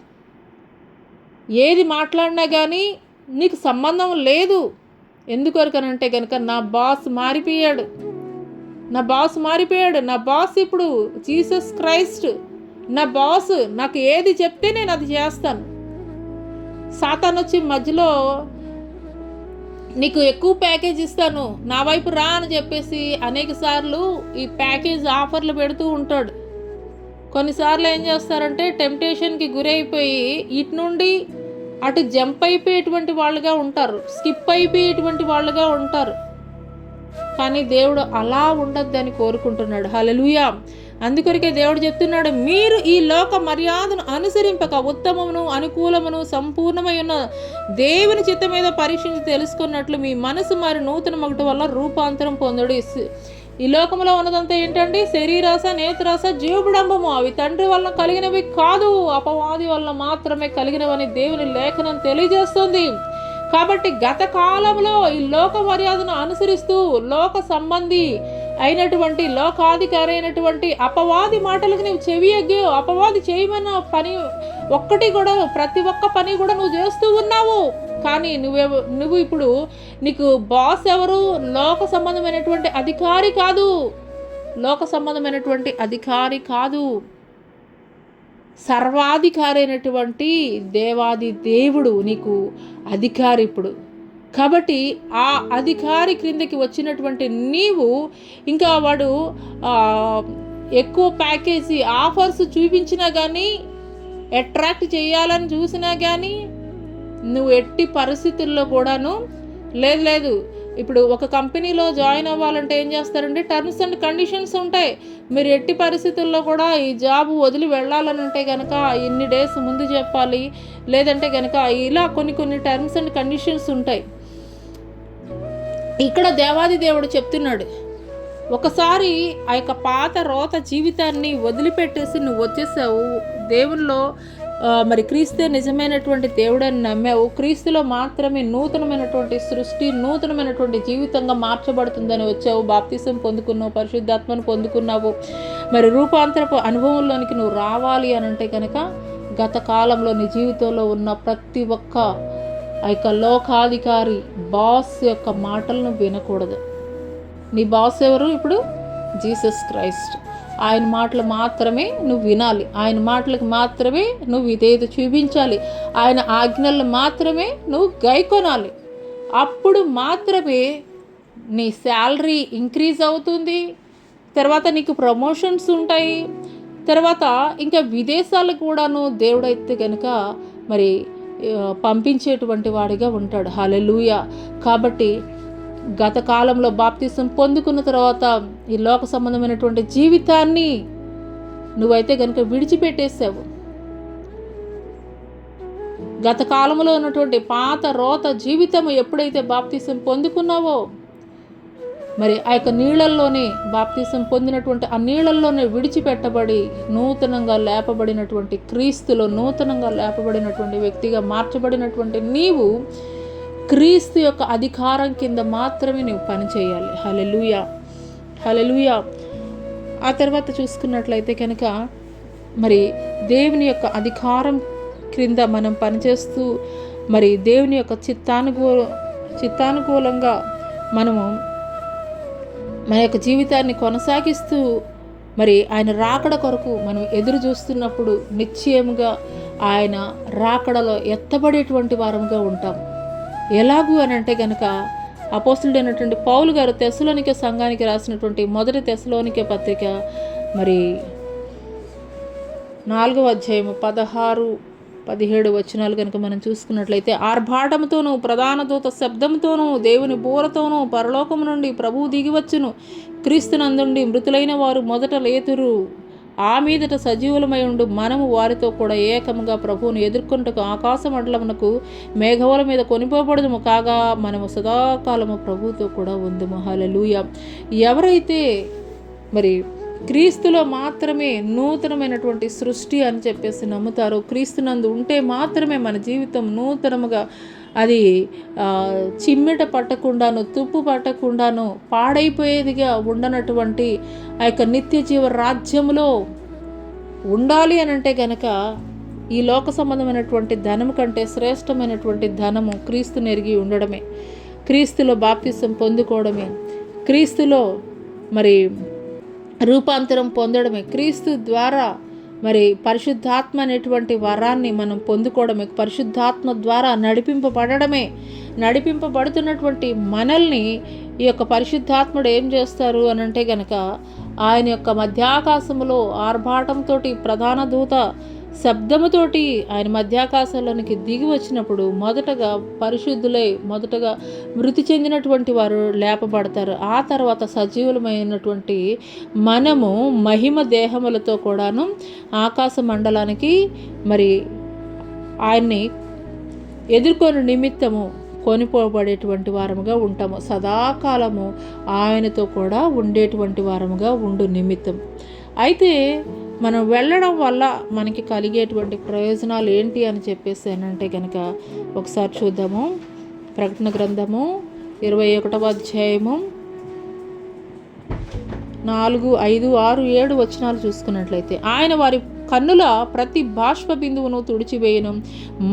ఏది మాట్లాడినా కానీ నీకు సంబంధం లేదు. ఎందుకొరకనంటే కనుక నా బాస్ మారిపోయాడు, నా బాస్ ఇప్పుడు జీసస్ క్రైస్ట్. నా బాస్ నాకు ఏది చెప్తే నేను అది చేస్తాను. సాతాను వచ్చి మధ్యలో నీకు ఎక్కువ ప్యాకేజ్ ఇస్తాను, నా వైపు రా అని చెప్పేసి అనేక సార్లు ఈ ప్యాకేజ్ ఆఫర్లు పెడుతూ ఉంటాడు. కొన్నిసార్లు ఏం చేస్తారంటే టెంప్టేషన్కి గురైపోయి ఇటు నుండి అటు జంప్ అయిపోయేటువంటి వాళ్ళుగా ఉంటారు, స్కిప్ అయిపోయేటువంటి వాళ్ళుగా ఉంటారు. కానీ దేవుడు అలా ఉండొద్దని కోరుకుంటున్నాడు. హల్లెలూయా. అందుకొరకే దేవుడు చెప్తున్నాడు, మీరు ఈ లోక మర్యాదను అనుసరింపక ఉత్తమమును అనుకూలమును సంపూర్ణమై ఉన్న దేవుని చిత్తం మీద పరీక్షించి తెలుసుకున్నట్లు మీ మనసు మరి నూతన మొగటి వల్ల రూపాంతరం పొందుడు. ఈ లోకంలో ఉన్నదంతా ఏంటండి? శరీరాశ, నేత్రాశ, జీవబడంబము. అవి తండ్రి వలన కలిగినవి కాదు, అపవాది వలన మాత్రమే కలిగినవని దేవుని లేఖనం తెలియజేస్తుంది. కాబట్టి గత కాలంలో ఈ లోక మర్యాదను అనుసరిస్తూ లోక సంబంధి అయినటువంటి లోకాధికారి అయినటువంటి అపవాది మాటలకు నువ్వు చెవి ఎగ్గావు. అపవాది చేయమన్న పని ఒక్కటి కూడా, ప్రతి ఒక్క పని కూడా నువ్వు చేస్తూ ఉన్నావు. కానీ నువ్వు ఇప్పుడు నీకు బాస్ ఎవరు? లోక సంబంధమైనటువంటి అధికారి కాదు, సర్వాధికారి అయినటువంటి దేవాది దేవుడు నీకు అధికారి ఇప్పుడు. కాబట్టి ఆ అధికారి క్రిందకి వచ్చినటువంటి నీవు ఇంకా వాడు ఎక్కువ ప్యాకేజీ ఆఫర్స్ చూపించినా కానీ, అట్రాక్ట్ చేయాలని చూసినా కానీ నువ్వు ఎట్టి పరిస్థితుల్లో కూడాను లేదు ఇప్పుడు ఒక కంపెనీలో జాయిన్ అవ్వాలంటే ఏం చేస్తారంటే టర్మ్స్ అండ్ కండిషన్స్ ఉంటాయి. మీరు ఎట్టి పరిస్థితుల్లో కూడా ఈ జాబ్ వదిలి వెళ్ళాలని అంటే కనుక ఇన్ని డేస్ ముందు చెప్పాలి, లేదంటే కనుక ఇలా కొన్ని టర్మ్స్ అండ్ కండిషన్స్ ఉంటాయి. ఇక్కడ దేవాది దేవుడు చెప్తున్నాడు, ఒకసారి ఆ యొక్క పాత రోత జీవితాన్ని వదిలిపెట్టేసి నువ్వు వచ్చేసావు, దేవుల్లో మరి క్రీస్తే నిజమైనటువంటి దేవుడని నమ్మావు, క్రీస్తులో మాత్రమే నూతనమైనటువంటి సృష్టి, నూతనమైనటువంటి జీవితంగా మార్చబడుతుందని వచ్చావు, బాప్తిసం పొందుకున్నావు, పరిశుద్ధాత్మను పొందుకున్నావు, మరి రూపాంతరపు అనుభవంలోనికి నువ్వు రావాలి అని అంటే కనుక గత కాలంలో నీ జీవితంలో ఉన్న ప్రతి ఒక్క ఆ యొక్క లోకాధికారి బాస్ యొక్క మాటలను వినకూడదు. నీ బాస్ ఎవరు? ఇప్పుడు జీసస్ క్రైస్ట్. ఆయన మాటలు మాత్రమే నువ్వు వినాలి, ఆయన మాటలకు మాత్రమే నువ్వు విధేయత చూపించాలి, ఆయన ఆజ్ఞలు మాత్రమే నువ్వు గైకొనాలి. అప్పుడు మాత్రమే నీ శాలరీ ఇంక్రీజ్ అవుతుంది, తర్వాత నీకు ప్రమోషన్స్ ఉంటాయి, తర్వాత ఇంకా విదేశాలకు కూడాను దేవుడైతే కనుక మరి పంపించేటువంటి వాడిగా ఉంటాడు. హల్లెలూయా. కాబట్టి గత కాలంలో బాప్తిసం పొందుకున్న తర్వాత ఈ లోక సంబంధమైనటువంటి జీవితాన్ని నువ్వైతే కనుక విడిచిపెట్టేసావు. గత కాలంలో ఉన్నటువంటి పాత రోత జీవితం ఎప్పుడైతే బాప్తిసం పొందుకున్నావో మరి ఆ యొక్క నీళ్ళల్లోనే బాప్తిసం పొందినటువంటి ఆ నీళ్ళల్లోనే విడిచిపెట్టబడి నూతనంగా లేపబడినటువంటి క్రీస్తులో నూతనంగా లేపబడినటువంటి వ్యక్తిగా మార్చబడినటువంటి నీవు క్రీస్తు యొక్క అధికారం కింద మాత్రమే నువ్వు పనిచేయాలి. హల్లెలూయా, హల్లెలూయా. ఆ తర్వాత చూసుకున్నట్లయితే కనుక మరి దేవుని యొక్క అధికారం క్రింద మనం పనిచేస్తూ మరి దేవుని యొక్క చిత్తానుకూలంగా మనము మన యొక్క జీవితాన్ని కొనసాగిస్తూ మరి ఆయన రాకడ కొరకు మనం ఎదురు చూస్తున్నప్పుడు నిశ్చయముగా ఆయన రాకడలో ఎత్తబడేటువంటి వారముగా ఉంటాం. ఎలాగూ అని అంటే కనుక అపోస్తలుడైనటువంటి పౌలు గారు తెస్సలోనికే సంఘానికి రాసినటువంటి మొదటి తెస్సలోనికే పత్రిక మరి 4వ అధ్యాయము 16-17 వచనాలు కనుక మనం చూసుకున్నట్లయితే, ఆర్భాటముతోనూ ప్రధాన దూత శబ్దంతోనూ దేవుని బూరతోనూ పరలోకము నుండి ప్రభువు దిగివచ్చును, క్రీస్తునందుండి మృతులైన వారు మొదట లేతురు, ఆ మీదట సజీవులమై ఉండు మనము వారితో కూడా ఏకముగా ప్రభువును ఎదుర్కొంటకు ఆకాశ మండలమునకు మేఘముల మీద కొనిపోబడదుము, కాగా మనము సదాకాలము ప్రభువుతో కూడా ఉందుము. హల్లెలూయా. ఎవరైతే మరి క్రీస్తులో మాత్రమే నూతనమైనటువంటి సృష్టి అని చెప్పేసి నమ్ముతారో, క్రీస్తునందు ఉంటే మాత్రమే మన జీవితం నూతనముగా అది చిమ్మెట పట్టకుండాను తుప్పు పట్టకుండాను పాడైపోయేదిగా ఉండనటువంటి ఆ యొక్క నిత్య జీవ రాజ్యములో ఉండాలి అని అంటే కనుక ఈ లోక సంబంధమైనటువంటి ధనము కంటే శ్రేష్టమైనటువంటి ధనము క్రీస్తుని ఎరిగి ఉండడమే, క్రీస్తులో బాప్తిసం పొందుకోవడమే, క్రీస్తులో మరి రూపాంతరం పొందడమే, క్రీస్తు ద్వారా మరి పరిశుద్ధాత్మ అనేటువంటి వరాన్ని మనం పొందుకోవడమే, పరిశుద్ధాత్మ ద్వారా నడిపింపబడుతున్నటువంటి మనల్ని ఈ యొక్క పరిశుద్ధాత్ముడు ఏం చేస్తారు అని అంటే కనుక ఆయన యొక్క మధ్యాకాశములో ఆర్భాటంతో ప్రధాన దూత శబ్దముతోటి ఆయన మధ్యాకాశంలోనికి దిగి వచ్చినప్పుడు మొదటగా మొదటగా మృతి చెందినటువంటి వారు లేపబడతారు. ఆ తర్వాత సజీవులమైనటువంటి మనము మహిమ దేహములతో కూడాను ఆకాశ మండలానికి మరి ఆయన్ని ఎదుర్కొని నిమిత్తము కొనిపోబడేటువంటి వారముగా ఉంటాము, సదాకాలము ఆయనతో కూడా ఉండేటువంటి వారముగా ఉండు నిమిత్తం. అయితే మనం వెళ్ళడం వల్ల మనకి కలిగేటువంటి ప్రయోజనాలు ఏంటి అని చెప్పేసి అంటే కనుక ఒకసారి చూద్దాము. ప్రకటన గ్రంథము 21వ అధ్యాయము 4, 5, 6, 7 వచనాలు చూసుకున్నట్లయితే, ఆయన వారి కన్నుల ప్రతి బాష్ప బిందువును తుడిచివేయను,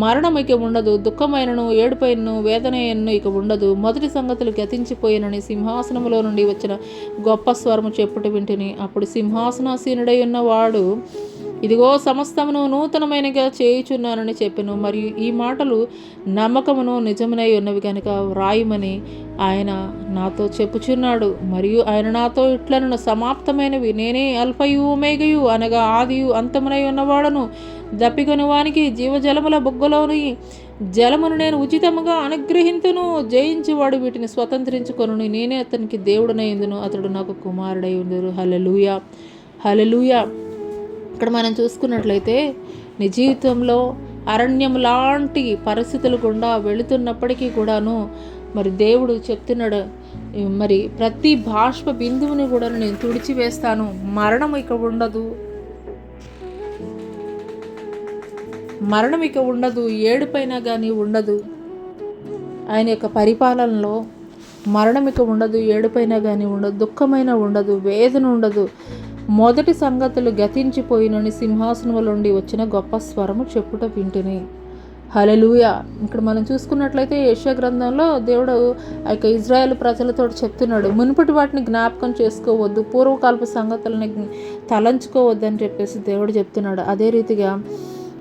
మరణం ఇక ఉండదు, దుఃఖమైనను ఏడుపైనను వేదనయను ఇక ఉండదు, మొదటి సంగతులు గతించిపోయినని సింహాసనములో నుండి వచ్చిన గొప్ప స్వరము చెప్పుట వింటిని. అప్పుడు సింహాసనాసీనుడై ఉన్నవాడు, ఇదిగో సమస్తమును నూతనమైనగా చేయుచున్నానని చెప్పెను, మరియు ఈ మాటలు నమ్మకమును నిజమునై ఉన్నవి కనుక వ్రాయమని ఆయన నాతో చెప్పుచున్నాడు. మరియు ఆయన నాతో ఇట్లనను, సమాప్తమైనవి, నేనే అల్ఫయు ఒమేగయు అనగా ఆదియు అంతమునై ఉన్నవాడను, దప్పికొని వానికి జీవజలముల బొగ్గలోని జలమును నేను ఉచితముగా అనుగ్రహింతును. జయించువాడు వీటిని స్వతంత్రించుకొను. నేనే అతనికి దేవుడనైందును, అతడు నాకు కుమారుడై ఉండును. హల్లెలూయా, హల్లెలూయా. ఇక్కడ మనం చూసుకున్నట్లయితే నీ జీవితంలో అరణ్యం లాంటి పరిస్థితులు గుండా వెళుతున్నప్పటికీ కూడాను మరి దేవుడు చెప్తున్నాడు, మరి ప్రతి బాష్ప బిందువుని కూడా నేను తుడిచివేస్తాను. మరణం ఇక ఉండదు, మరణం ఇక ఉండదు, ఏడుపైనా కానీ ఉండదు. ఆయన యొక్క పరిపాలనలో మరణం ఇక ఉండదు, ఏడుపైనా కానీ ఉండదు, దుఃఖమైన ఉండదు, వేదన ఉండదు. మొదటి సంగతులు గతించిపోయినని సింహాసనము నుండి వచ్చిన గొప్ప స్వరము చెప్పుట వింటిని. హల్లెలూయా. ఇక్కడ మనం చూసుకున్నట్లయితే యెషయా గ్రంథంలో దేవుడు ఆ యొక్క ఇజ్రాయేల్ ప్రజలతో చెప్తున్నాడు, మునుపటి వాటిని జ్ఞాపకం చేసుకోవద్దు, పూర్వకాలపు సంగతులని తలంచుకోవద్దు అని చెప్పేసి దేవుడు చెప్తున్నాడు. అదే రీతిగా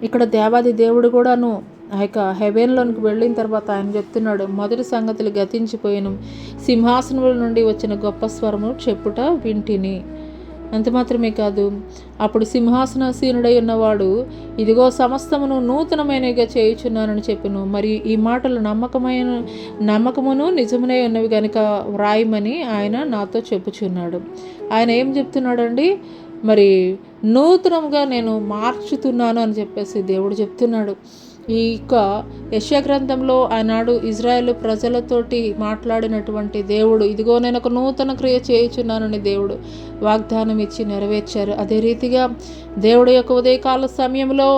ఇక్కడ దేవాది దేవుడు కూడాను ఆ యొక్క హెవెన్లోనికి వెళ్ళిన తర్వాత ఆయన చెప్తున్నాడు, మొదటి సంగతులు గతించిపోయిన సింహాసనముల నుండి వచ్చిన గొప్ప స్వరము చెప్పుట వింటిని. అంత మాత్రమే కాదు, అప్పుడు సింహాసనాసీనుడై ఉన్నవాడు ఇదిగో సమస్తమును నూతనమైనగా చేయుచున్నానని చెప్పెను. మరియు ఈ మాటలు నమ్మకమును నిజమునై ఉన్నవి కనుక వ్రాయమని ఆయన నాతో చెప్పుచున్నాడు. ఆయన ఏం చెప్తున్నాడండి? మరి నూతనంగా నేను మార్చుతున్నాను అని చెప్పేసి దేవుడు చెప్తున్నాడు. ఈ యొక్క యెషయా గ్రంథంలో ఆనాడు ఇజ్రాయేల్ ప్రజలతోటి మాట్లాడినటువంటి దేవుడు, ఇదిగో నేను ఒక నూతన క్రియ చేయుచున్నానని దేవుడు వాగ్దానం ఇచ్చి నెరవేర్చారు. అదే రీతిగా దేవుడు యొక్క ఉదయకాల సమయంలో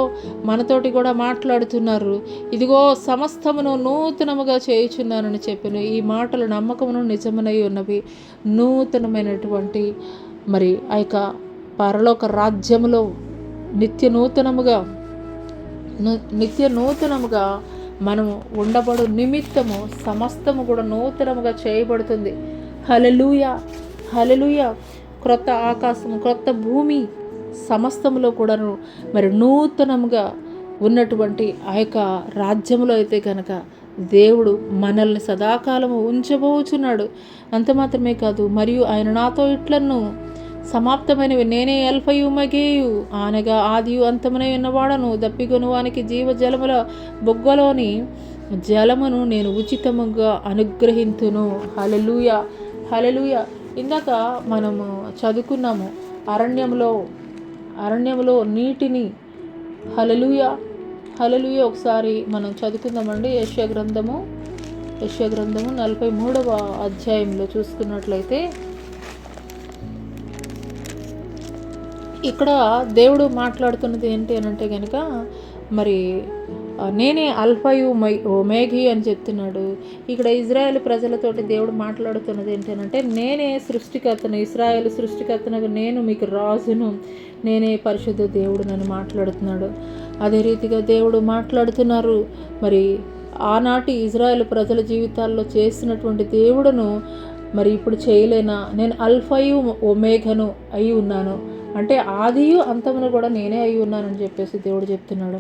మనతోటి కూడా మాట్లాడుతున్నారు, ఇదిగో సమస్తమును నూతనముగా చేయుచున్నానని చెప్పాను. ఈ మాటలు నమ్మకమును నిజమునై ఉన్నవి. నూతనమైనటువంటి మరి ఆ యొక్క పరలోక రాజ్యములో నిత్య నూతనముగా మనము ఉండబడు నిమిత్తము సమస్తము కూడా నూతనముగా చేయబడుతుంది. హల్లెలూయా, హల్లెలూయా. క్రొత్త ఆకాశము, క్రొత్త భూమి సమస్తములో కూడాను మరి నూతనముగా ఉన్నటువంటి ఆ యొక్క రాజ్యములో అయితే కనుక దేవుడు మనల్ని సదాకాలము ఉంచబోచున్నాడు. అంత మాత్రమే కాదు, మరియు ఆయన నాతో ఇట్లను సమాప్తమైనవి నేనే అల్ఫయు ఒమేగాయు, అనగా ఆదియు అంతమునై ఉన్నవాడను. దప్పిగొను వానికి జీవజలముల బొగ్గలోని జలమును నేను ఉచితముగా అనుగ్రహింతును. హల్లెలూయా, హల్లెలూయా. ఇందాక మనము చదువుకున్నాము అరణ్యంలో నీటిని. హల్లెలూయా, హల్లెలూయా. ఒకసారి మనం చదువుకుందామండి. యెషయా గ్రంథము 43వ అధ్యాయంలో చూసుకున్నట్లయితే ఇక్కడ దేవుడు మాట్లాడుతున్నది ఏంటి అని అంటే కనుక మరి నేనే అల్ఫయు ఒమేగి అని చెప్తున్నాడు. ఇక్కడ ఇజ్రాయేల్ ప్రజలతోటి దేవుడు మాట్లాడుతున్నది ఏంటంటే, నేనే సృష్టికర్తను, ఇజ్రాయేల్ సృష్టికర్తను, నేను మీకు రాజును, నేనే పరిశుద్ధ దేవుడు అని మాట్లాడుతున్నాడు. అదే రీతిగా దేవుడు మాట్లాడుతున్నారు, మరి ఆనాటి ఇజ్రాయేల్ ప్రజల జీవితాల్లో చేసినటువంటి దేవుడును మరి ఇప్పుడు చేయలేనా? నేను అల్ఫయు ఒమేగను అయి ఉన్నాను, అంటే ఆదియు అంతమును కూడా నేనే అయి ఉన్నానని చెప్పేసి దేవుడు చెప్తున్నాడు.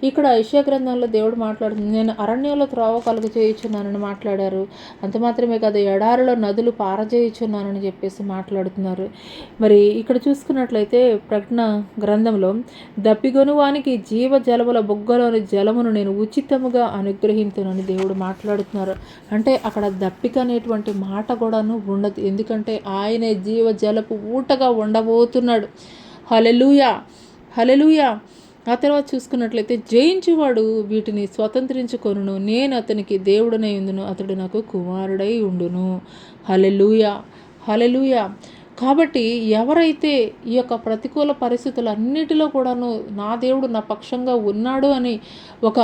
ఇక్కడ యెషయా గ్రంథంలో దేవుడు మాట్లాడుతుంది, నేను అరణ్యంలో త్రోవ కలుగ చేయుచున్నానని మాట్లాడారు. అంత మాత్రమే కాదు, ఎడారిలో నదులు పారజేయుచున్నానని చెప్పేసి మాట్లాడుతున్నారు. మరి ఇక్కడ చూసుకున్నట్లయితే ప్రకటన గ్రంథంలో దప్పిగొను వానికి జీవజలముల బొగ్గలోని జలమును నేను ఉచితముగా అనుగ్రహించునని దేవుడు మాట్లాడుతున్నారు. అంటే అక్కడ దప్పిక అనేటువంటి మాట కూడాను ఉండదు, ఎందుకంటే ఆయనే జీవజలపు ఊటగా ఉండబోతున్నాడు. హల్లెలూయా, హల్లెలూయా. ఆ తర్వాత చూసుకున్నట్లయితే జయించువాడు వీటిని స్వతంత్రించుకొనును, నేను అతనికి దేవుడనై ఉండును, అతడు నాకు కుమారుడై ఉండును. హల్లెలూయా, హల్లెలూయా. కాబట్టి ఎవరైతే ఈ యొక్క ప్రతికూల పరిస్థితులన్నిటిలో కూడాను నా దేవుడు నా పక్షంగా ఉన్నాడు అని ఒక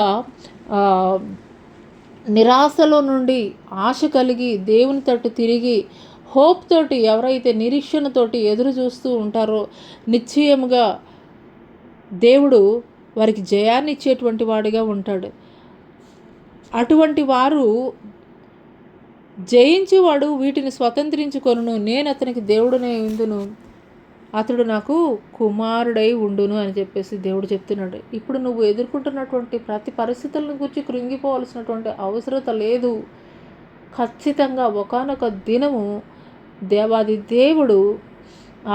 నిరాశలో నుండి ఆశ కలిగి దేవుని తట్టు తిరిగి హోప్ తోటి ఎవరైతే నిరీక్షణతోటి ఎదురు చూస్తూ ఉంటారో నిశ్చయముగా దేవుడు వారికి జయాన్ని ఇచ్చేటువంటి వాడిగా ఉంటాడు. అటువంటి వారు జయించేవాడు వీటిని స్వతంత్రించుకొనును, నేను అతనికి దేవుడనే ఉందును, అతడు నాకు కుమారుడై ఉండును అని చెప్పేసి దేవుడు చెప్తున్నాడు. ఇప్పుడు నువ్వు ఎదుర్కొంటున్నటువంటి ప్రతి పరిస్థితులను గురించి కృంగిపోవాల్సినటువంటి అవసరత లేదు. ఖచ్చితంగా ఒకానొక దినము దేవాది దేవుడు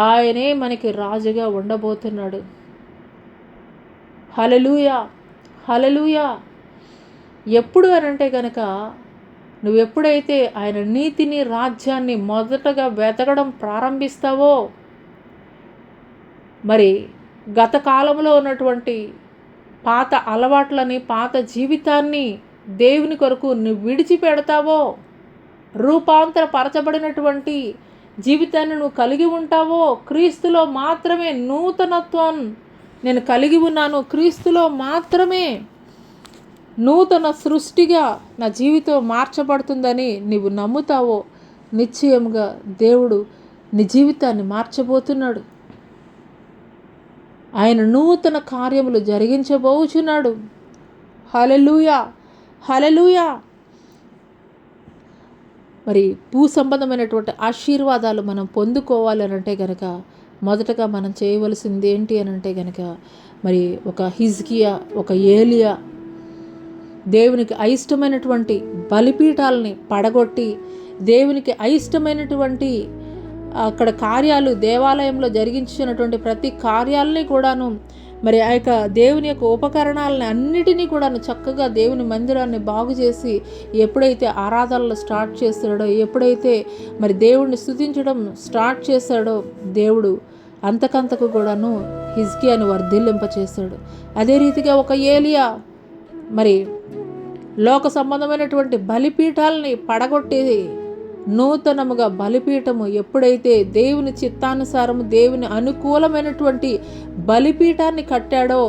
ఆయనే మనకి రాజుగా ఉండబోతున్నాడు. హల్లెలూయా, హల్లెలూయా. ఎప్పుడు అనంటే కనుక నువ్వెప్పుడైతే ఆయన నీతిని, రాజ్యాన్ని మొదటగా వెతకడం ప్రారంభిస్తావో, మరి గత కాలంలో ఉన్నటువంటి పాత అలవాట్లని, పాత జీవితాన్ని దేవుని కొరకు నువ్వు విడిచిపెడతావో, రూపాంతరపరచబడినటువంటి జీవితాన్ని నువ్వు కలిగి ఉంటావో, క్రీస్తులో మాత్రమే నూతనత్వం నేను కలిగి ఉన్నాను, క్రీస్తులో మాత్రమే నూతన సృష్టిగా నా జీవితం మార్చబడుతుందని నీవు నమ్ముతావో, నిశ్చయముగా దేవుడు నీ జీవితాన్ని మార్చబోతున్నాడు. ఆయన నూతన కార్యములు జరిగించబోచున్నాడు. హల్లెలూయా, హల్లెలూయా. మరి భూ సంబంధమైనటువంటి ఆశీర్వాదాలు మనం పొందుకోవాలి అనంటే కనుక మొదటగా మనం చేయవలసింది ఏంటి అనంటే కనుక మరి ఒక హిజ్కియా, ఒక ఏలియా దేవునికి అయిష్టమైనటువంటి బలిపీఠాలని పడగొట్టి, దేవునికి అయిష్టమైనటువంటి అక్కడ కార్యాలు దేవాలయంలో జరిగించినటువంటి ప్రతి కార్యాలని కూడాను, మరి ఆ యొక్క దేవుని యొక్క ఉపకరణాలని అన్నిటినీ కూడాను చక్కగా దేవుని మందిరాన్ని బాగు చేసి ఎప్పుడైతే ఆరాధనలు స్టార్ట్ చేస్తాడో, ఎప్పుడైతే మరి దేవుడిని స్తుతించడం స్టార్ట్ చేశాడో, దేవుడు అంతకంతకు కూడాను హిజ్కియాను వర్ధిల్లింపచేశాడు. అదే రీతిగా ఒక ఏలియా మరి లోక సంబంధమైనటువంటి బలిపీఠాలని పడగొట్టేది నూతనముగా బలిపీఠము ఎప్పుడైతే దేవుని చిత్తానుసారము దేవుని అనుకూలమైనటువంటి బలిపీఠాన్ని కట్టాడో,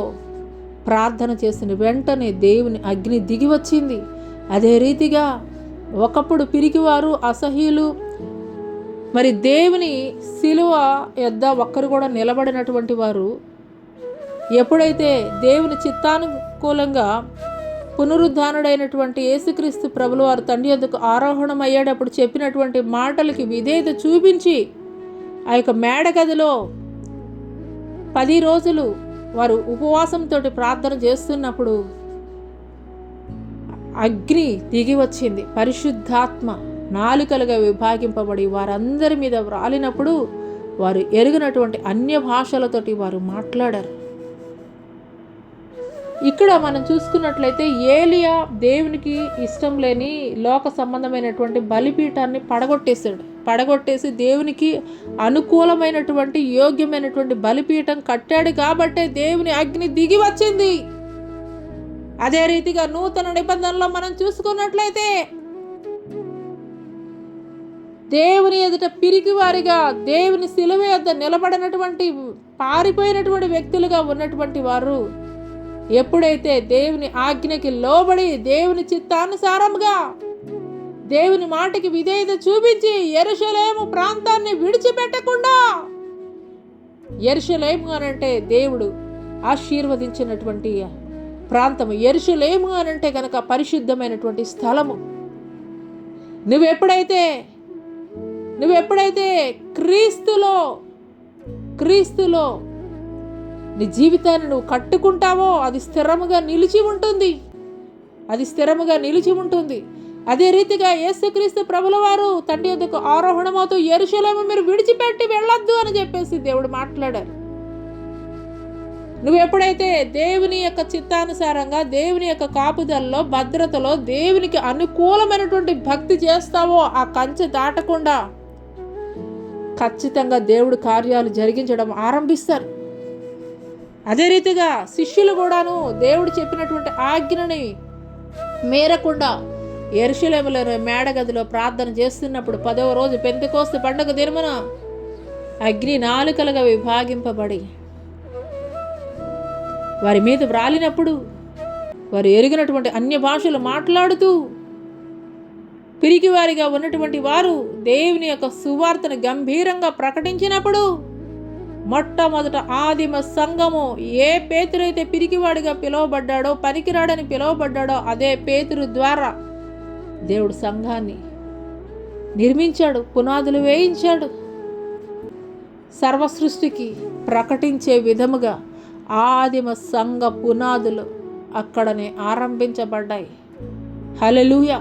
ప్రార్థన చేసిన వెంటనే దేవుని అగ్ని దిగి వచ్చింది. అదే రీతిగా ఒకప్పుడు పిరికివారు, అసహ్యులు, మరి దేవుని సిలువ యొద్ద ఒక్కరు కూడా నిలబడినటువంటి వారు ఎప్పుడైతే దేవుని చిత్తానుకూలంగా పునరుద్ధానుడైనటువంటి యేసుక్రీస్తు ప్రభుల వారు తండ్రి యొద్దకు ఆరోహణం అయ్యేటప్పుడు చెప్పినటువంటి మాటలకి విధేయత చూపించి ఆ యొక్క మేడగదిలో 10 రోజులు వారు ఉపవాసంతో ప్రార్థన చేస్తున్నప్పుడు అగ్ని దిగి వచ్చింది. పరిశుద్ధాత్మ నాలుకలుగా విభాగింపబడి వారందరి మీద వ్రాలినప్పుడు వారు ఎరుగినటువంటి అన్య భాషలతోటి వారు మాట్లాడారు. ఇక్కడ మనం చూసుకున్నట్లయితే ఏలియా దేవునికి ఇష్టం లేని లోక సంబంధమైనటువంటి బలిపీఠాన్ని పడగొట్టేసి దేవునికి అనుకూలమైనటువంటి యోగ్యమైనటువంటి బలిపీఠం కట్టాడు కాబట్టే దేవుని అగ్ని దిగి వచ్చింది. అదే రీతిగా నూతన నిబంధనలో మనం చూసుకున్నట్లయితే దేవుని ఎదుట పిరికివారిగా, దేవుని సిలువ యొద్ద నిలబడినటువంటి పారిపోయినటువంటి వ్యక్తులుగా ఉన్నటువంటి వారు ఎప్పుడైతే దేవుని ఆజ్ఞకి లోబడి దేవుని చిత్తానుసారంగా దేవుని మాటకి విధేయత చూపించి యెరూషలేము ప్రాంతాన్ని విడిచిపెట్టకుండా, యెరూషలేము అనంటే దేవుడు ఆశీర్వదించినటువంటి ప్రాంతము, యెరూషలేము అనంటే కనుక పరిశుద్ధమైనటువంటి స్థలము. నువ్వెప్పుడైతే క్రీస్తులో నీ జీవితాన్ని నువ్వు కట్టుకుంటావో అది స్థిరముగా నిలిచి ఉంటుంది. అదే రీతిగా యేసుక్రీస్తు ప్రభుల వారు తండ్రి యొద్దకు ఆరోహణమవుతూ యెరూషలేము మీరు విడిచిపెట్టి వెళ్ళొద్దు అని చెప్పేసి దేవుడు మాట్లాడారు. నువ్వెప్పుడైతే దేవుని యొక్క చిత్తానుసారంగా, దేవుని యొక్క కాపుదలలో, భద్రతలో, దేవునికి అనుకూలమైనటువంటి భక్తి చేస్తావో ఆ కంచె దాటకుండా ఖచ్చితంగా దేవుడు కార్యాలు జరిగించడం ఆరంభిస్తారు. అదే రీతిగా శిష్యులు కూడాను దేవుడు చెప్పినటువంటి ఆజ్ఞని మేరకుండా యెరూషలేములోని మేడగదిలో ప్రార్థన చేస్తున్నప్పుడు 10వ రోజు పెంతెకోస్తు పండుగ దినమున అగ్ని నాలుకలుగా విభాగింపబడి వారి మీద వ్రాలినప్పుడు వారు ఎరిగినటువంటి అన్య భాషలు మాట్లాడుతూ పిరికివారిగా ఉన్నటువంటి వారు దేవుని యొక్క సువార్తను గంభీరంగా ప్రకటించినప్పుడు మొట్టమొదట ఆదిమ సంఘము ఏ పేతురైతే పిరికివాడిగా పిలువబడ్డాడో, పనికిరాడని పిలువబడ్డాడో అదే పేతురు ద్వారా దేవుడు సంఘాన్ని నిర్మించాడు, పునాదులు వేయించాడు. సర్వసృష్టికి ప్రకటించే విధముగా ఆదిమ సంఘ పునాదులు అక్కడనే ఆరంభించబడ్డాయి. హల్లెలూయా.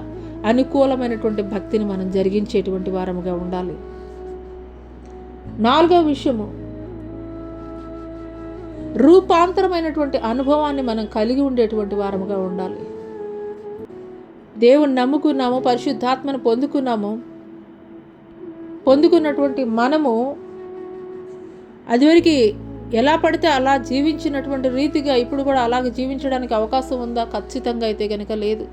అనుకూలమైనటువంటి భక్తిని మనం జరిగించేటువంటి వారముగా ఉండాలి. 4వ విషయము, రూపాంతరమైనటువంటి అనుభవాన్ని మనం కలిగి ఉండేటువంటి వారముగా ఉండాలి. దేవుని నమ్ముకున్నాము, పరిశుద్ధాత్మను పొందుకున్నటువంటి మనము అదివరకు ఎలా పడితే అలా జీవించినటువంటి రీతిగా ఇప్పుడు కూడా అలాగే జీవించడానికి అవకాశం ఉందా? ఖచ్చితంగా అయితే కనుక లేదు.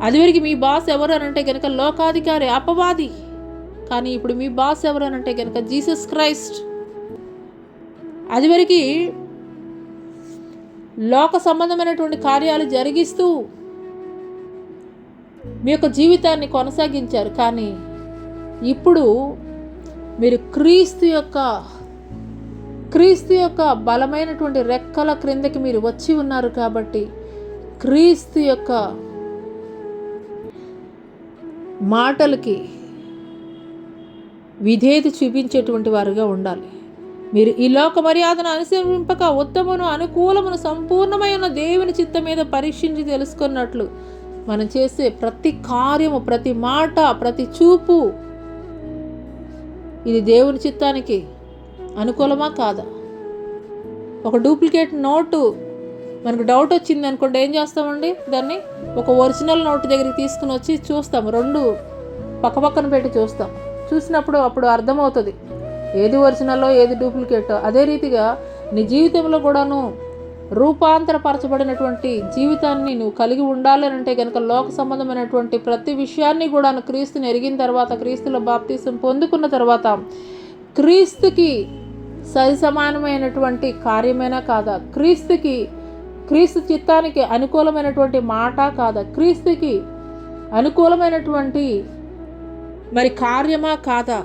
అదివరకు మీ బాస్ ఎవరు అని అంటే కనుక లోకాధికారి, అపవాది. కానీ ఇప్పుడు మీ బాస్ ఎవరు అని అంటే కనుక జీసస్ క్రైస్ట్. అదివరకు లోక సంబంధమైనటువంటి కార్యాలు జరిగిస్తూ మీ యొక్క జీవితాన్ని కొనసాగించారు. కానీ ఇప్పుడు మీరు క్రీస్తు యొక్క బలమైనటువంటి రెక్కల క్రిందకి మీరు వచ్చి ఉన్నారు. కాబట్టి క్రీస్తు యొక్క మాటలకి విధేయత చూపించేటువంటి వారుగా ఉండాలి. మీరు ఈ లోక మర్యాదను అనుసరింపక ఉత్తమును అనుకూలమును సంపూర్ణమైన దేవుని చిత్తం మీద పరీక్షించి తెలుసుకున్నట్లు మనం చేసే ప్రతి కార్యము, ప్రతి మాట, ప్రతి చూపు ఇది దేవుని చిత్తానికి అనుకూలమా కాదా? ఒక డూప్లికేట్ నోటు మనకు డౌట్ వచ్చింది అనుకోండి, ఏం చేస్తామండి? దాన్ని ఒక ఒరిజినల్ నోటు దగ్గరికి తీసుకుని వచ్చి చూస్తాం, రెండు పక్కపక్కన పెట్టి చూస్తాం. చూసినప్పుడు అప్పుడు అర్థమవుతుంది ఏది ఒరిజినల్లో ఏది డూప్లికేటో. అదే రీతిగా నీ జీవితంలో కూడాను రూపాంతరపరచబడినటువంటి జీవితాన్ని నువ్వు కలిగి ఉండాలి అంటే కనుక లోక సంబంధమైనటువంటి ప్రతి విషయాన్ని కూడా క్రీస్తుని ఎరిగిన తర్వాత, క్రీస్తులో బాప్తిసం పొందుకున్న తర్వాత క్రీస్తుకి సరి సమానమైనటువంటి కార్యమైనా కాదా? క్రీస్తు చిత్తానికి అనుకూలమైనటువంటి మాట కాదా? క్రీస్తుకి అనుకూలమైనటువంటి మరి కార్యమా కాదా?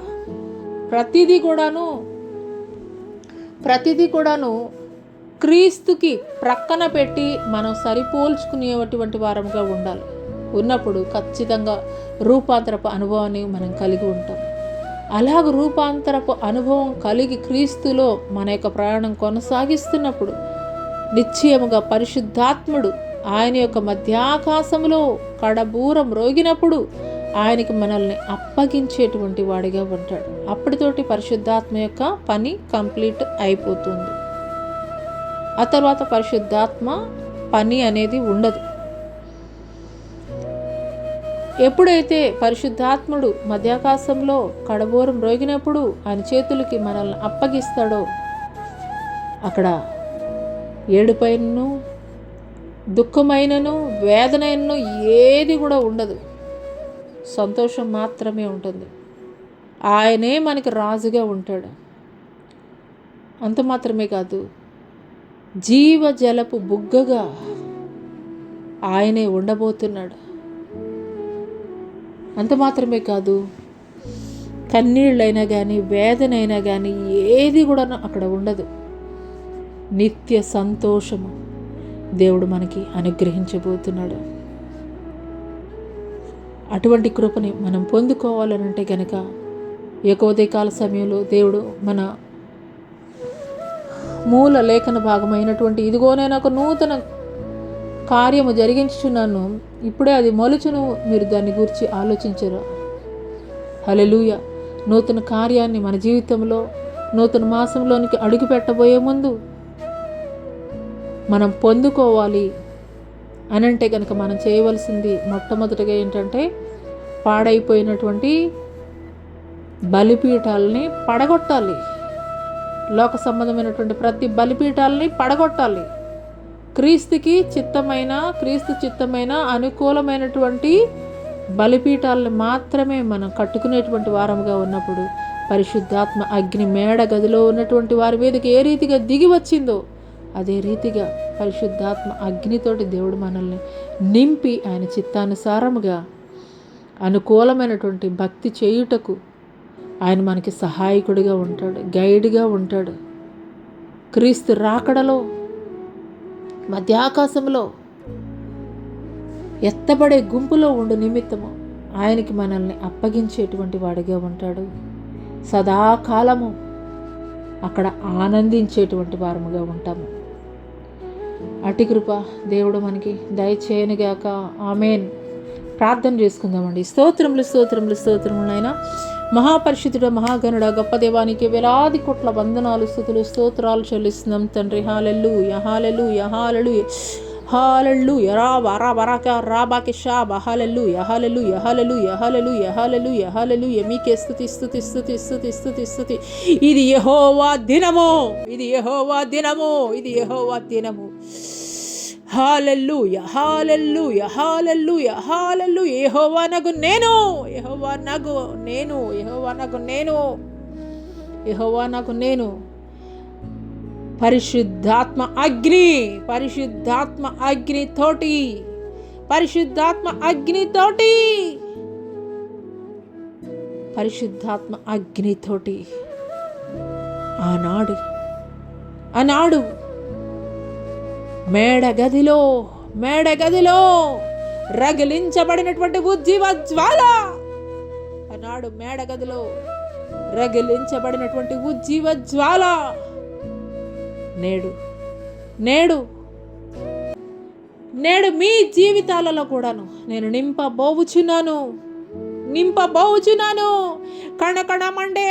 ప్రతిదీ కూడాను క్రీస్తుకి ప్రక్కన పెట్టి మనం సరిపోల్చుకునేటువంటి వారముగా ఉండాలి. ఉన్నప్పుడు ఖచ్చితంగా రూపాంతరపు అనుభవాన్ని మనం కలిగి ఉంటాం. అలాగ రూపాంతరపు అనుభవం కలిగి క్రీస్తులో మన యొక్క ప్రయాణం కొనసాగిస్తున్నప్పుడు నిశ్చయముగా పరిశుద్ధాత్ముడు ఆయన యొక్క మధ్యాకాశములో కడబూరం రోగినప్పుడు ఆయనకి మనల్ని అప్పగించేటువంటి వాడిగా ఉంటాడు. అప్పటితోటి పరిశుద్ధాత్మ యొక్క పని కంప్లీట్ అయిపోతుంది. ఆ తర్వాత పరిశుద్ధాత్మ పని అనేది ఉండదు. ఎప్పుడైతే పరిశుద్ధాత్ముడు మధ్యాకాశంలో కడబూరం రోగినప్పుడు ఆయన చేతులకి మనల్ని అప్పగిస్తాడో అక్కడ ఏడుపైనను, దుఃఖమైనను, వేదనైనను ఏది కూడా ఉండదు. సంతోషం మాత్రమే ఉంటుంది. ఆయనే మనకి రాజుగా ఉంటాడు. అంత మాత్రమే కాదు, జీవజలపు బుగ్గగా ఆయనే ఉండబోతున్నాడు. అంత మాత్రమే కాదు, కన్నీళ్ళైనా కానీ, వేదనైనా కానీ ఏది కూడా అక్కడ ఉండదు. నిత్య సంతోషము దేవుడు మనకి అనుగ్రహించబోతున్నాడు. అటువంటి కృపని మనం పొందుకోవాలనంటే కనుక ఏకోదయకాల సమయంలో దేవుడు మన మూల లేఖన భాగమైనటువంటి ఇదిగో నేను ఒక నూతన కార్యము జరిగించుచున్నాను, ఇప్పుడే అది మొలుచును, మీరు దాన్ని గురించి ఆలోచించరు. హల్లెలూయా. నూతన కార్యాన్ని మన జీవితంలో నూతన మాసంలోనికి అడుగు పెట్టబోయే ముందు మనం పొందుకోవాలి అనంటే కనుక మనం చేయవలసింది మొట్టమొదటిగా ఏంటంటే పాడైపోయినటువంటి బలిపీఠాలని పడగొట్టాలి. లోక సంబంధమైనటువంటి ప్రతి బలిపీఠాలని పడగొట్టాలి. క్రీస్తు చిత్తమైన అనుకూలమైనటువంటి బలిపీఠాలను మాత్రమే మనం కట్టుకునేటువంటి వారముగా ఉన్నప్పుడు పరిశుద్ధాత్మ అగ్ని మేడ గదిలో ఉన్నటువంటి వారి మీదకి ఏ రీతిగా దిగి వచ్చిందో అదే రీతిగా పరిశుద్ధాత్మ అగ్నితోటి దేవుడు మనల్ని నింపి ఆయన చిత్తానుసారముగా అనుకూలమైనటువంటి భక్తి చేయుటకు ఆయన మనకి సహాయకుడిగా ఉంటాడు, గైడ్గా ఉంటాడు. క్రీస్తు రాకడలో మధ్యాకాశంలో ఎత్తబడే గుంపులో ఉండు నిమిత్తము ఆయనకి మనల్ని అప్పగించేటువంటి వాడిగా ఉంటాడు. సదాకాలము అక్కడ ఆనందించేటువంటి వారముగా ఉంటాము. అటి కృప దేవుడు మనకి దయచేయనుగాక. ఆమేన్. ప్రార్థన చేసుకుందామండి. స్తోత్రములు నాయనా. మహాపరిశుద్ధుడ, మహాగణుడ, గొప్ప దేవానికి వేలాది కోట్ల వందనాలు, స్తుతులు, స్తోత్రాలు చెల్లిస్తున్నాం తండ్రి. హల్లెలూయా, హల్లెలూయా, హల్లెలూయా, హల్లెలూయా. రాబా రాబరాక రాబాకి షాబా. హల్లెలూయా, హల్లెలూయా, హల్లెలూయా, హల్లెలూయా, హల్లెలూయా, హల్లెలూయా. మీకే స్తుతి, స్తుతి, స్తుతి, స్తుతి, స్తుతి, స్తుతి. ఇది యెహోవా దినము, ఇది యెహోవా దినము, ఇది యెహోవా దినము. హల్లెలూయా, హల్లెలూయా, హల్లెలూయా, హల్లెలూయా. యెహోవా నగు నేను, యెహోవా నగు నేను, యెహోవా నగు నేను, యెహోవా నగు నేను. పరిశుద్ధాత్మ అగ్ని, పరిశుద్ధాత్మ అగ్నితోటి, పరిశుద్ధాత్మ అగ్నితోటి, పరిశుద్ధాత్మ అగ్నితోటి ఆనాడు మేడగదిలో రగిలించబడినటువంటి ఉజ్జీవ జ్వాల, ఆనాడు మేడగదిలో రగిలించబడినటువంటి ఉజ్జీవ జ్వాల నేడు మీ జీవితాలలో కూడాను నేను నింపబోచున్నాను. కణకణమండే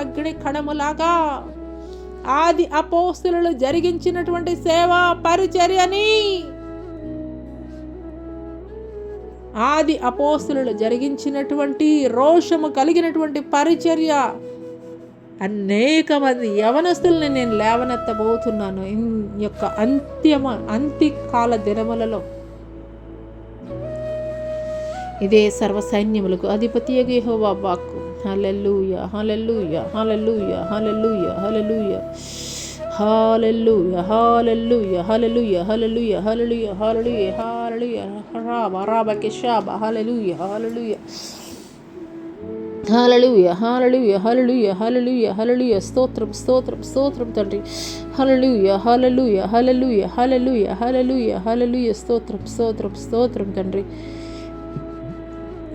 అగ్ని కణములాగా ఆది అపోస్తలులు జరిగించినటువంటి సేవా పరిచర్యని, ఆది అపోస్తలులు జరిగించినటువంటి రోషము కలిగినటువంటి పరిచర్య అనేక మంది యవనస్తుల్ని నేను లేవనెత్తబోతున్నాను. ఈ యొక్క అంత్యకాల దినములలో ఇదే సర్వసైన్యములకు అధిపతియగు యెహోవా వాక్కు. హల్లెలూయా, హల్లెలూయా, హల్లెలూయా, హల్లెలూయా, హల్లెలూయా, హల్లెలూయా, హల్లెలూయా, హల్లెలూయా, హల్లెలూయా, హల్లెలూయా, హల్లెలూయా, హల్లెలూయా. రాబకి షాబా. హల్లెలూయా, హల్లెలూయా, హల్లెలూయా, హల్లెలూయా, హల్లెలూయా, హల్లెలూయా, హల్లెలూయా. స్తోత్రం, స్తోత్రం, స్తోత్రం తండ్రి. హల్లెలూయా, హల్లెలూయా, హల్లెలూయా, హల్లెలూయా, హల్లెలూయా, హల్లెలూయా. స్తోత్రం, స్తోత్రం, స్తోత్రం తండ్రి.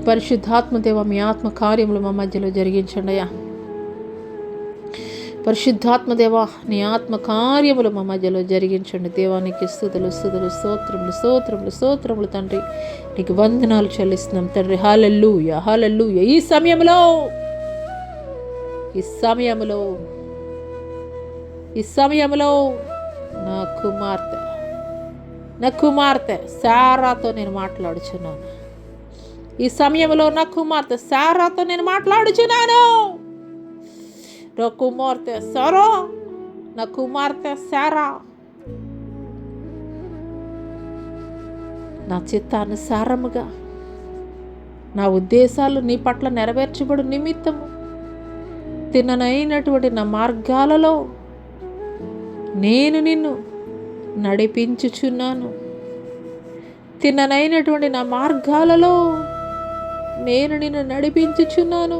పరిశుద్ధాత్మదేవ, మీ ఆత్మ కార్యములు మా మధ్యలో జరిగించండి అయ్యా. పరిశుద్ధాత్మదేవ, నీ ఆత్మ కార్యములు మా మధ్యలో జరిగించండి. దేవానికి స్తుతులు, స్తుతులు, స్తోత్రములు, స్తోత్రములు, స్తోత్రములు తండ్రి. నీకు వందనాలు చెల్లిస్తున్నాం తండ్రి. హల్లెలూయా, హల్లెలూయా. ఈ సమయంలో నా కుమార్తె శారాతో నేను మాట్లాడుచున్నాను. ఈ సమయంలో నా కుమార్తె శారాతో నేను మాట్లాడుచున్నాను. నా కుమార్తె శారా నా చిత్తానుసారముగా నా ఉద్దేశాలు నీ పట్ల నెరవేర్చబడు నిమిత్తము తిన్ననైనటువంటి నా మార్గాలలో నేను నిన్ను నడిపించుచున్నాను. తిన్ననైనటువంటి నా మార్గాలలో నేను నిన్ను నడిపించుచున్నాను.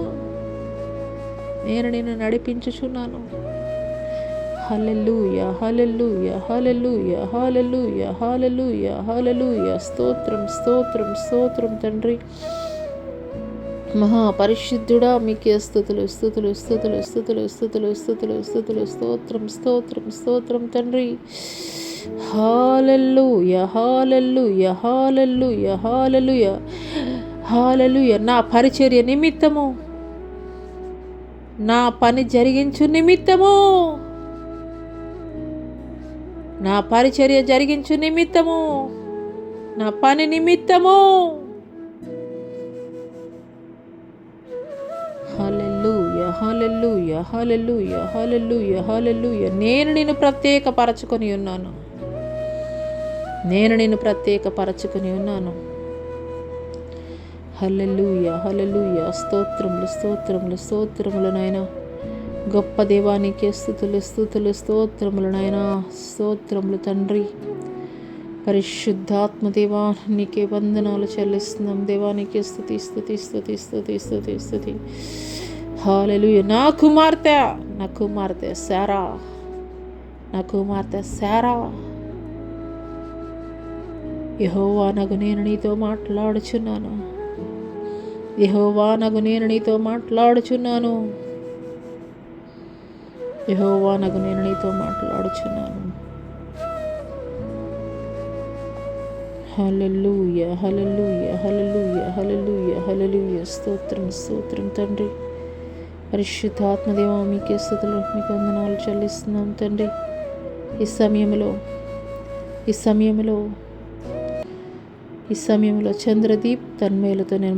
హల్లెలూయా, హల్లెలూయా, హల్లెలూయా, హల్లెలూయా, హల్లెలూయా, హల్లెలూయా. స్తోత్రం, స్తోత్రం, స్తోత్రం తండ్రి. మహాపరిశుద్ధుడా, మీకే స్తుతులు, స్తుతులు, స్తుతులు, స్తుతులు, స్తుతులు, స్తుతులు, స్తుతులు. స్తోత్రం, స్తోత్రం, స్తోత్రం తండ్రి. హల్లెలూయా, హల్లెలూయా, హల్లెలూయా, హల్లెలూయా, హల్లెలూయా. నా పరిచర్య నిమిత్తము, నా పని జరిగించు నిమిత్తము, నా పరిచర్య జరిగించు నిమిత్తము, నా పని నిమిత్తము. హల్లెలూయా, హల్లెలూయా, హల్లెలూయా, హల్లెలూయా, హల్లెలూయా. నేను నిన్ను ప్రత్యేకపరచుకొని ఉన్నాను. హల్లెలూయా, హల్లెలూయా. స్తోత్రములు, స్తోత్రములు, స్తోత్రములు నాయనా. గొప్ప దేవానికి స్తుతులు, స్తుతులు, స్తోత్రములు నాయనా. స్తోత్రములు తండ్రి. పరిశుద్ధాత్మ దేవా, నీకే వందనాలు చెల్లిస్తున్నాం. దేవానికి స్తుతి, స్తుతి, స్తుతి, స్తుతి, స్తుతి, స్తుతి. హల్లెలూయా. నా కుమార్తె శారా యెహోవా నగు నేను నీతో మాట్లాడుచున్నాను. హల్లెలూయా, హల్లెలూయా, హల్లెలూయా, హల్లెలూయా, హల్లెలూయా. స్తోత్రం, స్తోత్రం తండ్రి. పరిశుద్ధాత్మదేవ మీకే స్తుతులు, మీకు వందనాలు చెల్లిస్తున్నాం తండ్రి. ఈ సమయంలో చంద్రదీప్ తన్మేలతో నేను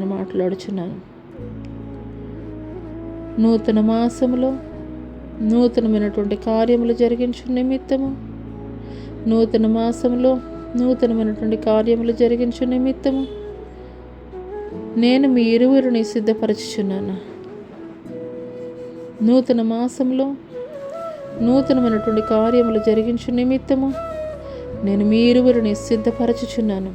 మాట్లాడుచున్నాను. నూతన మాసములో నూతనమైనటువంటి కార్యములు జరిగించు నిమిత్తము నేను మీ ఇరువురిని సిద్ధపరచుచున్నాను. నూతన మాసంలో నూతనమైనటువంటి కార్యములు జరిగించు నిమిత్తము నేను మీ ఇరువురిని సిద్ధపరచుచున్నాను.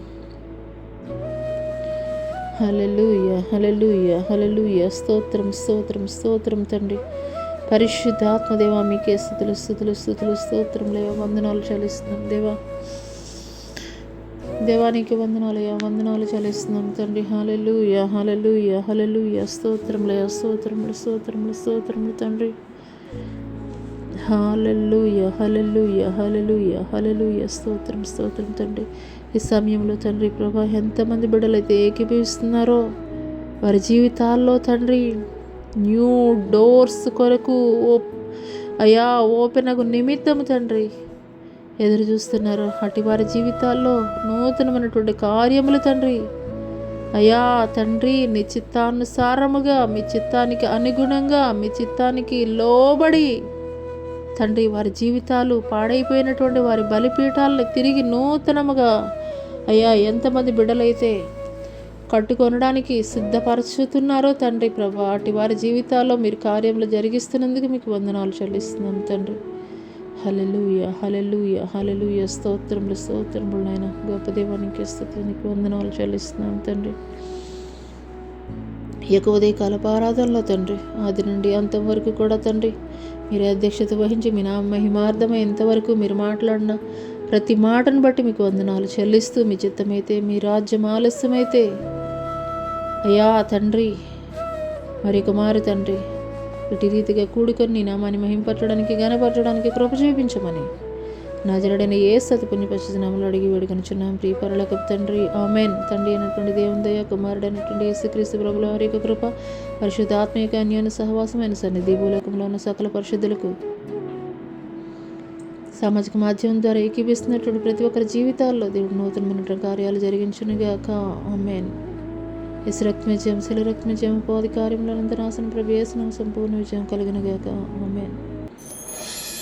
హల్లెలూయా, హల్లెలూయా, హల్లెలూయా. స్తోత్రం, స్తోత్రం, స్తోత్రం తండ్రి. పరిశుద్ధాత్మదేవ మీకే స్తుతులు, స్తుతులు, స్తుతులు, స్తోత్రములయ్యా. వందనాలు చెల్లిస్తున్నాం దేవానికి వందనాలు చెల్లిస్తున్నాం తండ్రి. హల్లెలూయా, హల్లెలూయా, హల్లెలూయా. స్తోత్రములయ్యా, స్తోత్రములు తండ్రి. హల్లెలూయా, హల్లెలూయా, హల్లెలూయా, హల్లెలూయా. స్తోత్రం తండ్రి. ఈ సమయంలో తండ్రి ప్రభా, ఎంతమంది బిడ్డలైతే ఏకీభవిస్తున్నారో వారి జీవితాల్లో తండ్రి న్యూ డోర్స్ కొరకు ఓపెన్ అగు నిమిత్తము తండ్రి ఎదురు చూస్తున్నారు. అటు వారి జీవితాల్లో నూతనమైనటువంటి కార్యములు తండ్రి తండ్రి నీ చిత్తానుసారముగా, మీ చిత్తానికి అనుగుణంగా, మీ చిత్తానికి లోబడి తండ్రి వారి జీవితాలు పాడైపోయినటువంటి వారి బలిపీఠాలను తిరిగి నూతనముగా ఎంతమంది బిడ్డలైతే కట్టుకొనడానికి సిద్ధపరచుతున్నారో తండ్రి ప్రభా, అటు వారి జీవితాల్లో మీరు కార్యములు జరిగిస్తున్నందుకు మీకు వందనాలు చెల్లిస్తున్నాం తండ్రి. హల్లెలూయా, హల్లెలూయా, హల్లెలూయా. స్తోత్రములు నాయన. గొప్ప దేవానికి స్తుతులు, నీకు వందనాలు చెల్లిస్తున్నాం తండ్రి. ఉదయకాల ఆరాధనలో తండ్రి ఆది నుండి అంతం వరకు కూడా తండ్రి మీరు అధ్యక్షత వహించి మీ నామ మహిమార్థమై ఇంతవరకు మీరు మాట్లాడిన ప్రతి మాటను బట్టి మీకు వందనాలు చెల్లిస్తూ, మీ చిత్తమైతే, మీ రాజ్యం ఆలస్యమైతే తండ్రి మరి కుమారు తండ్రి ఇటు రీతిగా కూడుకొని నీ నామాన్ని మహింపరచడానికి, ఘనపరచడానికి కృప చూపించమని నజరుడైన యేసు అతి పుణ్యపరిశుద్ధ నామములో అడిగి వేడుకొనుచున్నాం ప్రియ పరలోకపు తండ్రి, ఆమేన్. తండ్రి అయినటువంటి దేవుని దయ, కుమారుడైనటువంటి యేసుక్రీస్తు ప్రభువుల వారి యొక్క కృప, పరిశుద్ధ ఆత్మీయ అన్యోన్య సహవాసమైన సన్నిధి భూలోకంలో ఉన్న సకల పరిశుద్ధులకు సామాజిక మాధ్యమం ద్వారా ఏకీపిస్తున్నటువంటి ప్రతి ఒక్కరి జీవితాల్లో దేవుడు నూతనమైనటువంటి కార్యాలు జరిగించునుగాక. ఆమేన్. యేసు రక్తమే జయం, శిల రక్తమే జయం, పోది కార్యంలో అనంతనాశనం ప్రవేశనం సంపూర్ణ విజయం కలిగినగాక. ఆమేన్.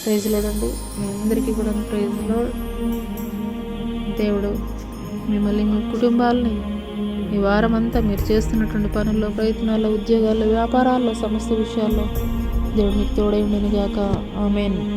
ప్రైజ్ లార్డ్ అండి. మీ అందరికీ కూడా ప్రైజ్ లార్డ్. దేవుడు మిమ్మల్ని, మీ కుటుంబాలని ఈ వారం అంతా మీరు చేస్తున్నటువంటి పనుల్లో, ప్రయత్నాల్లో, ఉద్యోగాల్లో, వ్యాపారాల్లో, సమస్త విషయాల్లో దేవుడు మీకు తోడై ఉండునుగాక. ఆమేన్.